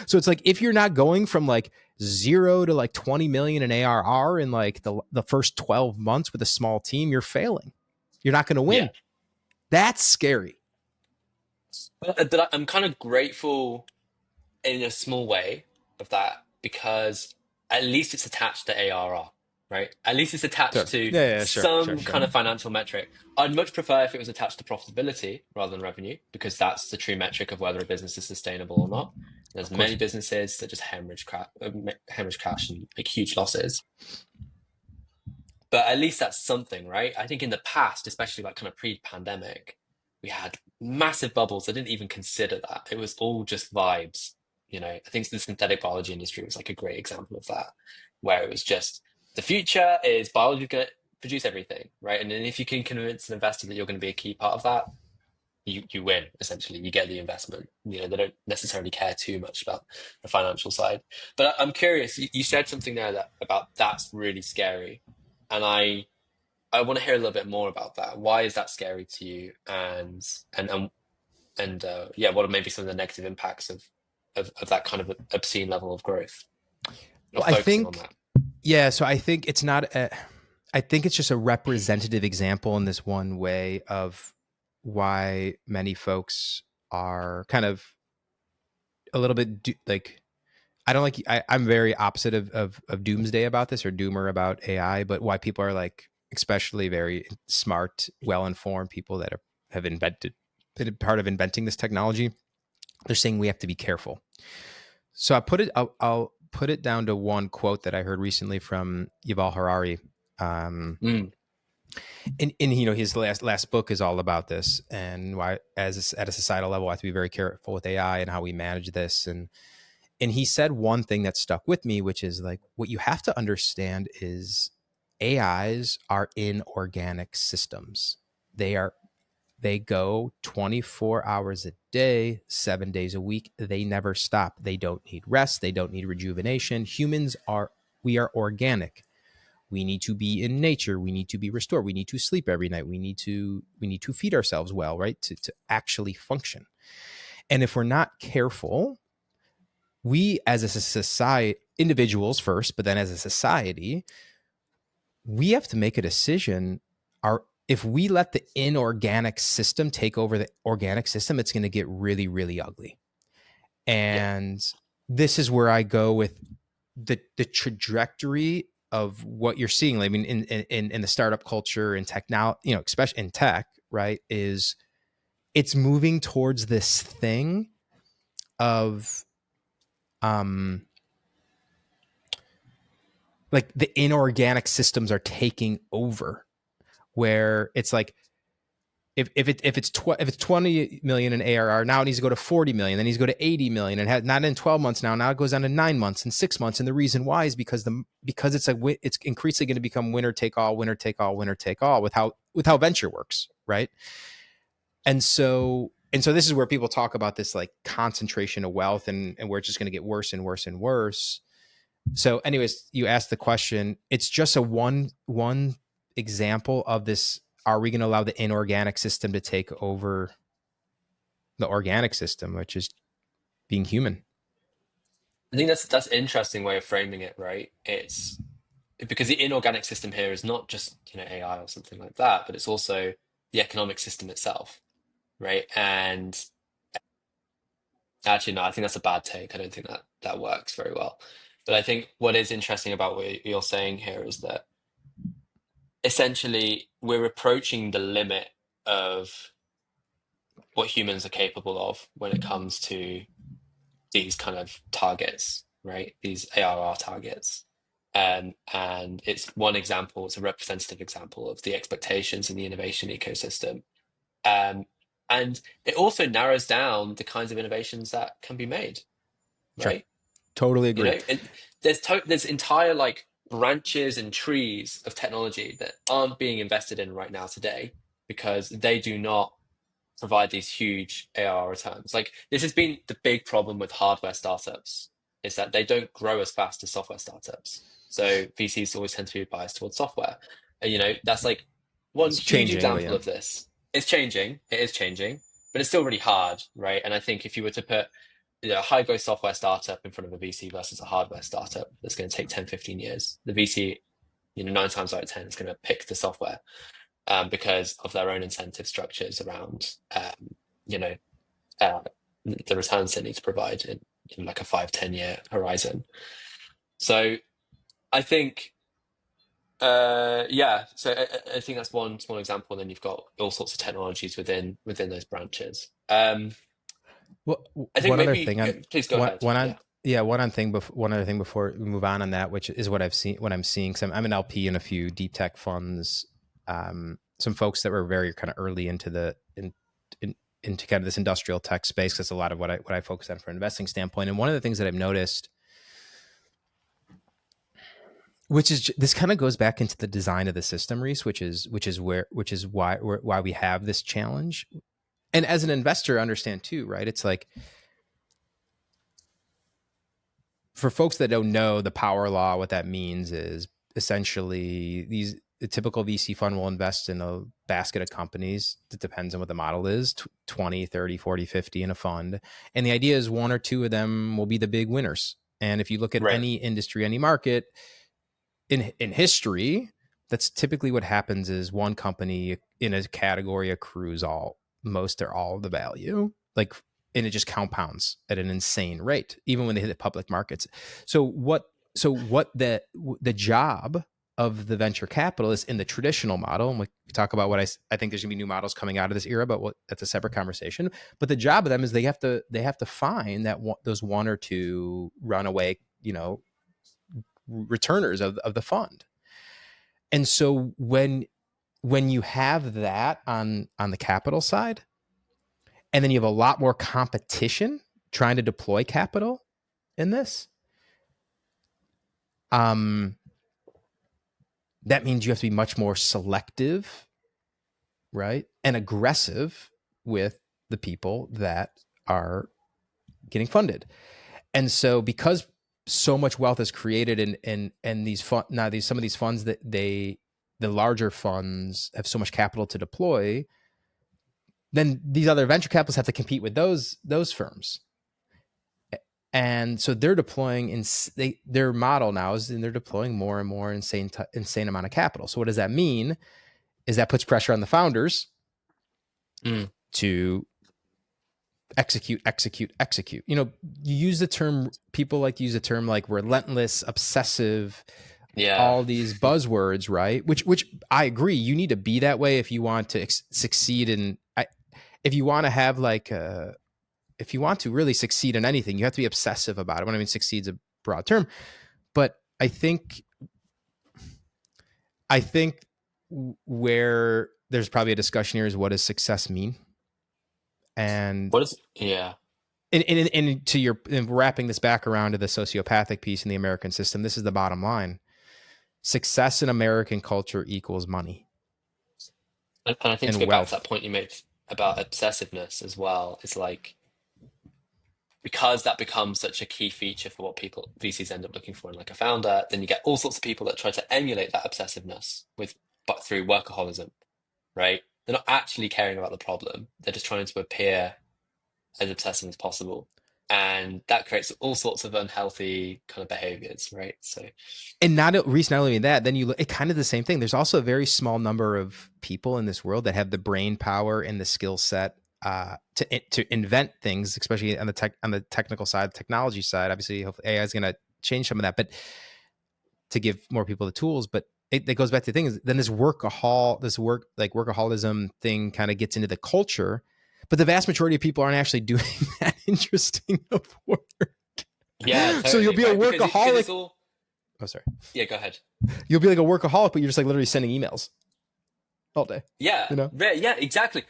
So it's like, if you're not going from like 0 to like 20 million in ARR in like the first 12 months with a small team, you're failing. You're not going to Yeah. win. That's scary. But I'm kind of grateful in a small way of that because at least it's attached to ARR, right? At least it's attached Sure. to Yeah, sure. some kind of financial metric. I'd much prefer if it was attached to profitability rather than revenue because that's the true metric of whether a business is sustainable or not. There's Of course. many businesses that just hemorrhage cash and make huge losses. But at least that's something, right? I think in the past, especially like kind of pre-pandemic, we had massive bubbles. I didn't even consider that. It was all just vibes. I think the synthetic biology industry was like a great example of that, where it was just the future is biology going to produce everything, right? And then if you can convince an investor that you're going to be a key part of that, you win, essentially. You get the investment. They don't necessarily care too much about the financial side. But I'm curious, you said something there about that's really scary. And I want to hear a little bit more about that. Why is that scary to you? And what are maybe some of the negative impacts of that kind of obscene level of growth or Well, I focusing on think, that? yeah. So I think it's not I think it's just a representative example in this one way of why many folks are kind of a little bit like, I don't like, I'm very opposite of doomsday about this, or doomer about AI, but why people are like, especially very smart, well-informed people that have been part of inventing this technology. They're saying we have to be careful. So I'll put it down to one quote that I heard recently from Yuval Harari. Mm, And his last book is all about this, and why, as at a societal level, I have to be very careful with AI and how we manage this. And he said one thing that stuck with me, which is like, what you have to understand is AIs are inorganic systems. They go 24 hours a day, 7 days a week. They never stop. They don't need rest. They don't need rejuvenation. Humans are We are organic. We need to be in nature. We need to be restored. We need to sleep every night. We need to feed ourselves well, right? To actually function. And if we're not careful, we as a society, individuals first, but then as a society, we have to make a decision. If we let the inorganic system take over the organic system, it's going to get really, really ugly. Yeah. And this is where I go with the trajectory of what you're seeing. I mean, in the startup culture and technology, especially in tech, right? Is it's moving towards this thing of like the inorganic systems are taking over, where it's like if it's 20 million in ARR, now it needs to go to 40 million, then it needs to go to 80 million, and not in 12 months now it goes down to 9 months and 6 months. And the reason why is because it's increasingly going to become winner take all, winner take all, winner take all with how venture works, right? And so this is where people talk about this like concentration of wealth, and where it's just going to get worse and worse and worse. So anyways, you asked the question. It's just a one example of this. Are we going to allow the inorganic system to take over the organic system, which is being human? I think that's an interesting way of framing it, right? It's because the inorganic system here is not just, AI or something like that, but it's also the economic system itself, right? And actually, no, I think that's a bad take. I don't think that works very well. But I think what is interesting about what you're saying here is that essentially we're approaching the limit of what humans are capable of when it comes to these kind of targets, right? These ARR targets. And it's one example, it's a representative example of the expectations in the innovation ecosystem. Um, and it also narrows down the kinds of innovations that can be made, Sure. right? Totally agree. And there's entire like branches and trees of technology that aren't being invested in right now today because they do not provide these huge ARR returns. Like this has been the big problem with hardware startups is that they don't grow as fast as software startups. So VCs always tend to be biased towards software. And that's like one It's huge changing, but example yeah. of this. It's changing. It is changing, but it's still really hard, right? And I think if you were to put a high growth software startup in front of a VC versus a hardware startup, that's going to take 10, 15 years. The VC, 9 times out of 10 is going to pick the software because of their own incentive structures around, you know, uh, the returns they need to provide in like a 5, 10 year horizon. So I think, yeah, so I think that's one small example. And then you've got all sorts of technologies within those branches. Well, I think one other maybe, thing on please go one ahead. one on Yeah. yeah one other thing before we move on that, which is what I'm seeing. So I'm an LP in a few deep tech funds. Some folks that were very kind of early into into kind of this industrial tech space. That's a lot of what I focus on from an investing standpoint. And one of the things that I've noticed, which is this kind of goes back into the design of the system, Reiss, which is why we have this challenge. And as an investor, understand too, right? It's like, for folks that don't know the power law, what that means is essentially the typical VC fund will invest in a basket of companies. It depends on what the model is, 20, 30, 40, 50 in a fund. And the idea is one or two of them will be the big winners. And if you look at Right. any industry, any market in history, that's typically what happens is one company in a category accrues most or all of the value. Like, and it just compounds at an insane rate, even when they hit the public markets. So what the job of the venture capitalist in the traditional model, and we talk about what I think there's gonna be new models coming out of this era, but that's a separate conversation. But the job of them is they have to find those one or two runaway, returners of the fund. And so when you have that on the capital side, and then you have a lot more competition trying to deploy capital in this, um, that means you have to be much more selective, right, and aggressive with the people that are getting funded. And so because so much wealth is created, and these fund now these some of these funds that the larger funds have so much capital to deploy, then these other venture capitalists have to compete with those firms. And so they're deploying their model now is, and they're deploying more and more insane amount of capital. So what does that mean? Is that puts pressure on the founders to execute. You use the term, people like to use the term like relentless, obsessive, Yeah. all these buzzwords, right? Which I agree. You need to be that way if you want to succeed if you want to have if you want to really succeed in anything, you have to be obsessive about it. When I mean succeed's a broad term, but I think where there's probably a discussion here is, what does success mean? And What is, yeah. and to your, and wrapping this back around to the sociopathic piece in the American system, this is the bottom line. Success in American culture equals money And I think to and go back to that wealth. point you made about obsessiveness as well, it's like, because that becomes such a key feature for what people VCs end up looking for in like a founder, then you get all sorts of people that try to emulate that obsessiveness but through workaholism, right? They're not actually caring about the problem. They're just trying to appear as obsessive as possible. And that creates all sorts of unhealthy kind of behaviors, right? So And not only that, then you look, it kind of the same thing. There's also a very small number of people in this world that have the brain power and the skill set to invent things, especially on the technical side, technology side. Obviously, hopefully AI is going to change some of that, but to give more people the tools. But it goes back to things. Then this workaholism thing kind of gets into the culture, but the vast majority of people aren't actually doing that interesting of work. yeah, So you'll totally, be a right? Because workaholic. it's all, Oh, sorry. yeah, go ahead. You'll be like a workaholic, but you're just like literally sending emails all day. Yeah, You know? yeah, exactly.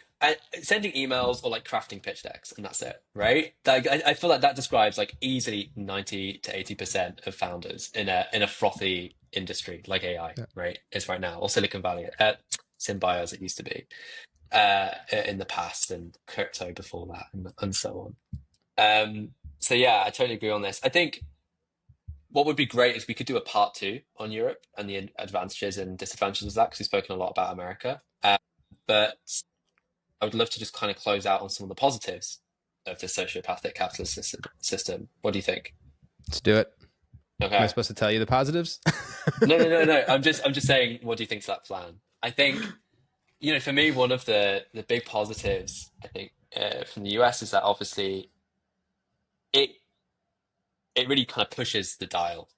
Sending emails or like crafting pitch decks, and that's it, right? Like, I feel like that describes like easily 90 to 80% of founders in a frothy industry like AI, Yeah. right? Is right now, or Silicon Valley, Symbio as it used to be in the past, and crypto before that, and so on. So yeah, I totally agree on this. I think what would be great is we could do a part two on Europe and the advantages and disadvantages of that, because we've spoken a lot about America. But I would love to just kind of close out on some of the positives of the sociopathic capitalist system. What do you think? Let's do it. Am I Okay. supposed to tell you the positives? No, no, no, no. I'm just saying, what do you think to that plan? I think, for me, one of the big positives, I think, from the US is that obviously it it really kind of pushes the dial,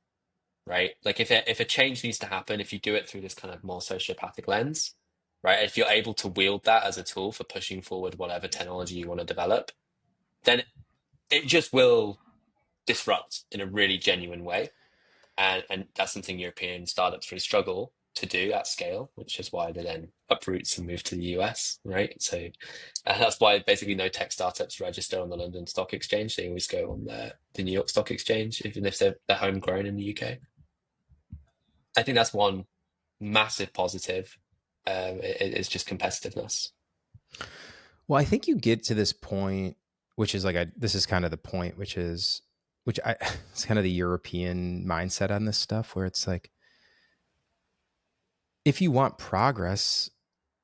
right? Like if a change needs to happen, if you do it through this kind of more sociopathic lens, right? If you're able to wield that as a tool for pushing forward whatever technology you want to develop, then it just will disrupt in a really genuine way. And that's something European startups really struggle to do at scale, which is why they then uproots and move to the US, right? So that's why basically no tech startups register on the London Stock Exchange. They always go on the New York Stock Exchange, even if they're homegrown in the UK. I think that's one massive positive. It's just competitiveness. Well, I think you get to this point, which is like, this is kind of the point, it's kind of the European mindset on this stuff, where it's like, if you want progress,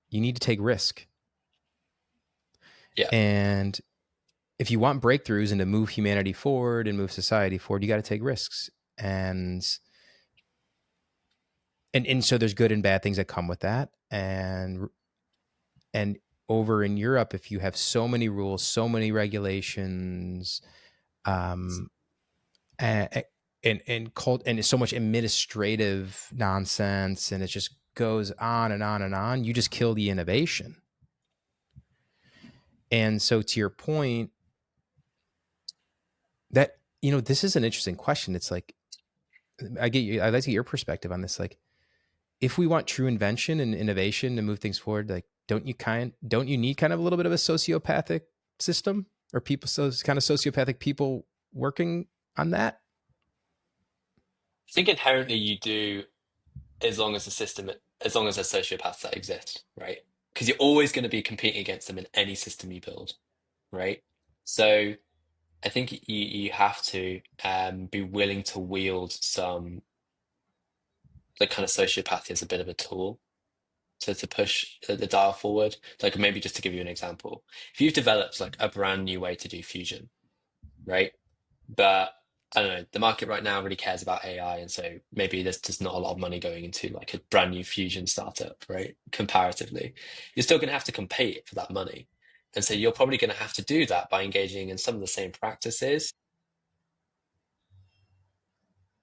you need to take risk. Yeah. And if you want breakthroughs and to move humanity forward and move society forward, you got to take risks. And so there's good and bad things that come with that. And over in Europe, if you have so many rules, so many regulations, um, and and so much administrative nonsense, and it just goes on and on and on, you just kill the innovation. And so, to your point, that this is an interesting question. It's like, I'd like to get your perspective on this. Like, if we want true invention and innovation to move things forward, like, don't you need kind of a little bit of a sociopathic system, or people, so kind of sociopathic people working on that? I think inherently you do, as long as the system, as long as there's sociopaths that exist, right? Because you're always going to be competing against them in any system you build, right? So I think you have to be willing to wield some the kind of sociopathy as a bit of a tool to push the dial forward. Like maybe just to give you an example, if you've developed like a brand new way to do fusion, right? But I don't know, the market right now really cares about AI, and so maybe there's just not a lot of money going into like a brand new fusion startup, right? Comparatively, you're still going to have to compete for that money. And so you're probably going to have to do that by engaging in some of the same practices,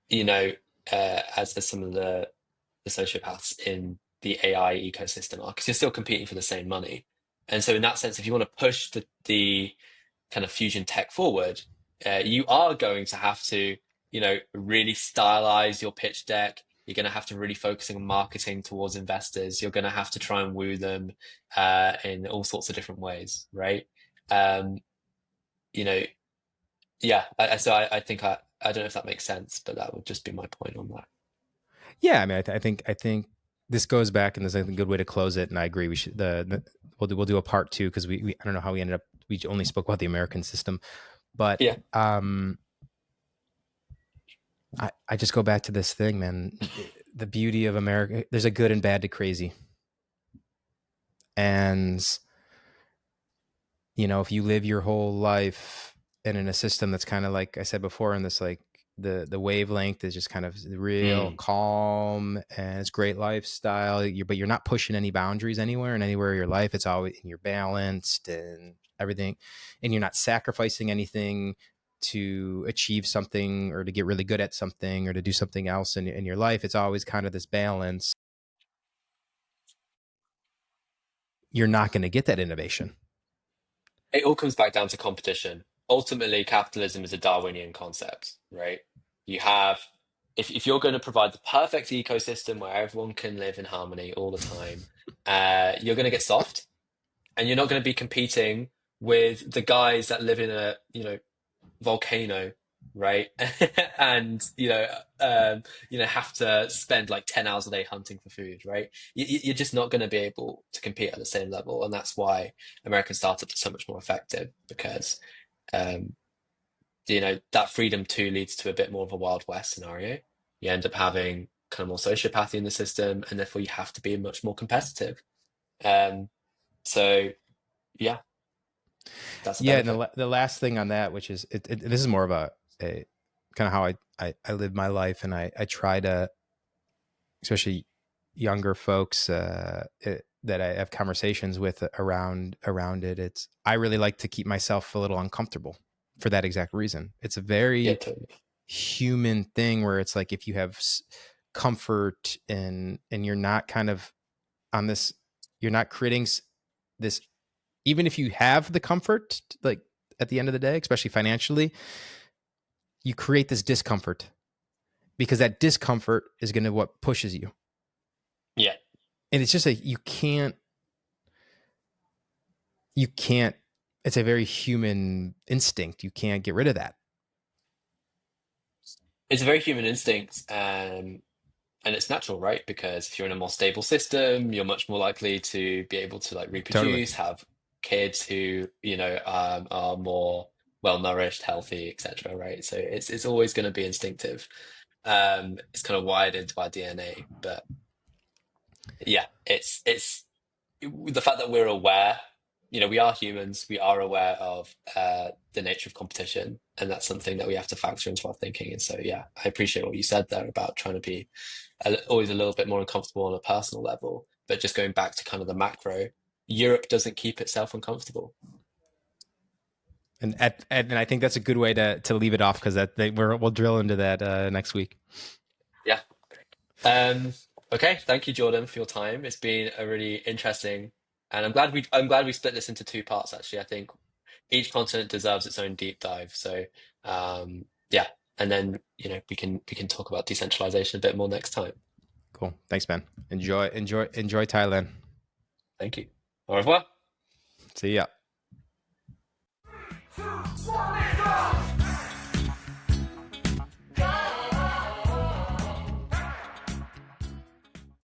you know, as some of the sociopaths in the AI ecosystem are, because you're still competing for the same money. And so in that sense, if you want to push the kind of fusion tech forward, you are going to have to, really stylize your pitch deck. You're going to have to really focus on marketing towards investors. You're going to have to try and woo them in all sorts of different ways, right? Um, you know, yeah. So I think I don't know if that makes sense, but that would just be my point on that. Yeah, I mean, I think this goes back, and there's a good way to close it. And I agree. We should we'll do a part two, because we I don't know how we ended up. We only spoke about the American system, but Yeah. I just go back to this thing, man. The beauty of America. There's a good and bad to crazy, and if you live your whole life in a system that's kind of like I said before, in this like the wavelength is just kind of real Mm. calm, and it's great lifestyle. But you're not pushing any boundaries anywhere, and anywhere in your life, it's always, and you're balanced and everything, and you're not sacrificing anything to achieve something, or to get really good at something, or to do something else in your life. It's always kind of this balance. You're not going to get that innovation. It all comes back down to competition. Ultimately, capitalism is a Darwinian concept, right? You have, if you're going to provide the perfect ecosystem where everyone can live in harmony all the time, you're going to get soft, and you're not going to be competing with the guys that live in a, volcano, right? And have to spend like 10 hours a day hunting for food, right? You're just not going to be able to compete at the same level, and that's why American startups are so much more effective, because um, that freedom too leads to a bit more of a Wild West scenario. You end up having kind of more sociopathy in the system, and therefore you have to be much more competitive. Um, so yeah, that's a Yeah, and benefit. the last thing on that, which is this is more of a kind of how I live my life, and I try to, especially younger folks that I have conversations with around it. It's I really like to keep myself a little uncomfortable for that exact reason. It's a Yeah, very totally. human thing where it's like if you have comfort and you're not kind of on this, you're not creating this, even if you have the comfort, like at the end of the day, especially financially, you create this discomfort, because that discomfort is going to what pushes you. Yeah. And it's just you can't, it's a very human instinct. You can't get rid of that. It's a very human instinct, and it's natural, right? Because if you're in a more stable system, you're much more likely to be able to like Totally. reproduce, have kids who, are more well nourished, healthy, etc. Right? So it's always going to be instinctive. It's kind of wired into our DNA. But yeah, it's the fact that we're aware, we are humans, we are aware of the nature of competition, and that's something that we have to factor into our thinking. And so, yeah, I appreciate what you said there about trying to be always a little bit more uncomfortable on a personal level, but just going back to kind of the macro, Europe doesn't keep itself uncomfortable. And I think that's a good way to leave it off, because we'll drill into that next week. Yeah. Um, okay. Thank you, Jordan, for your time. It's been a really interesting, and I'm glad we split this into two parts. Actually, I think each continent deserves its own deep dive. So, yeah, and then we can talk about decentralization a bit more next time. Cool. Thanks, man. Enjoy Thailand. Thank you. Au revoir. See ya.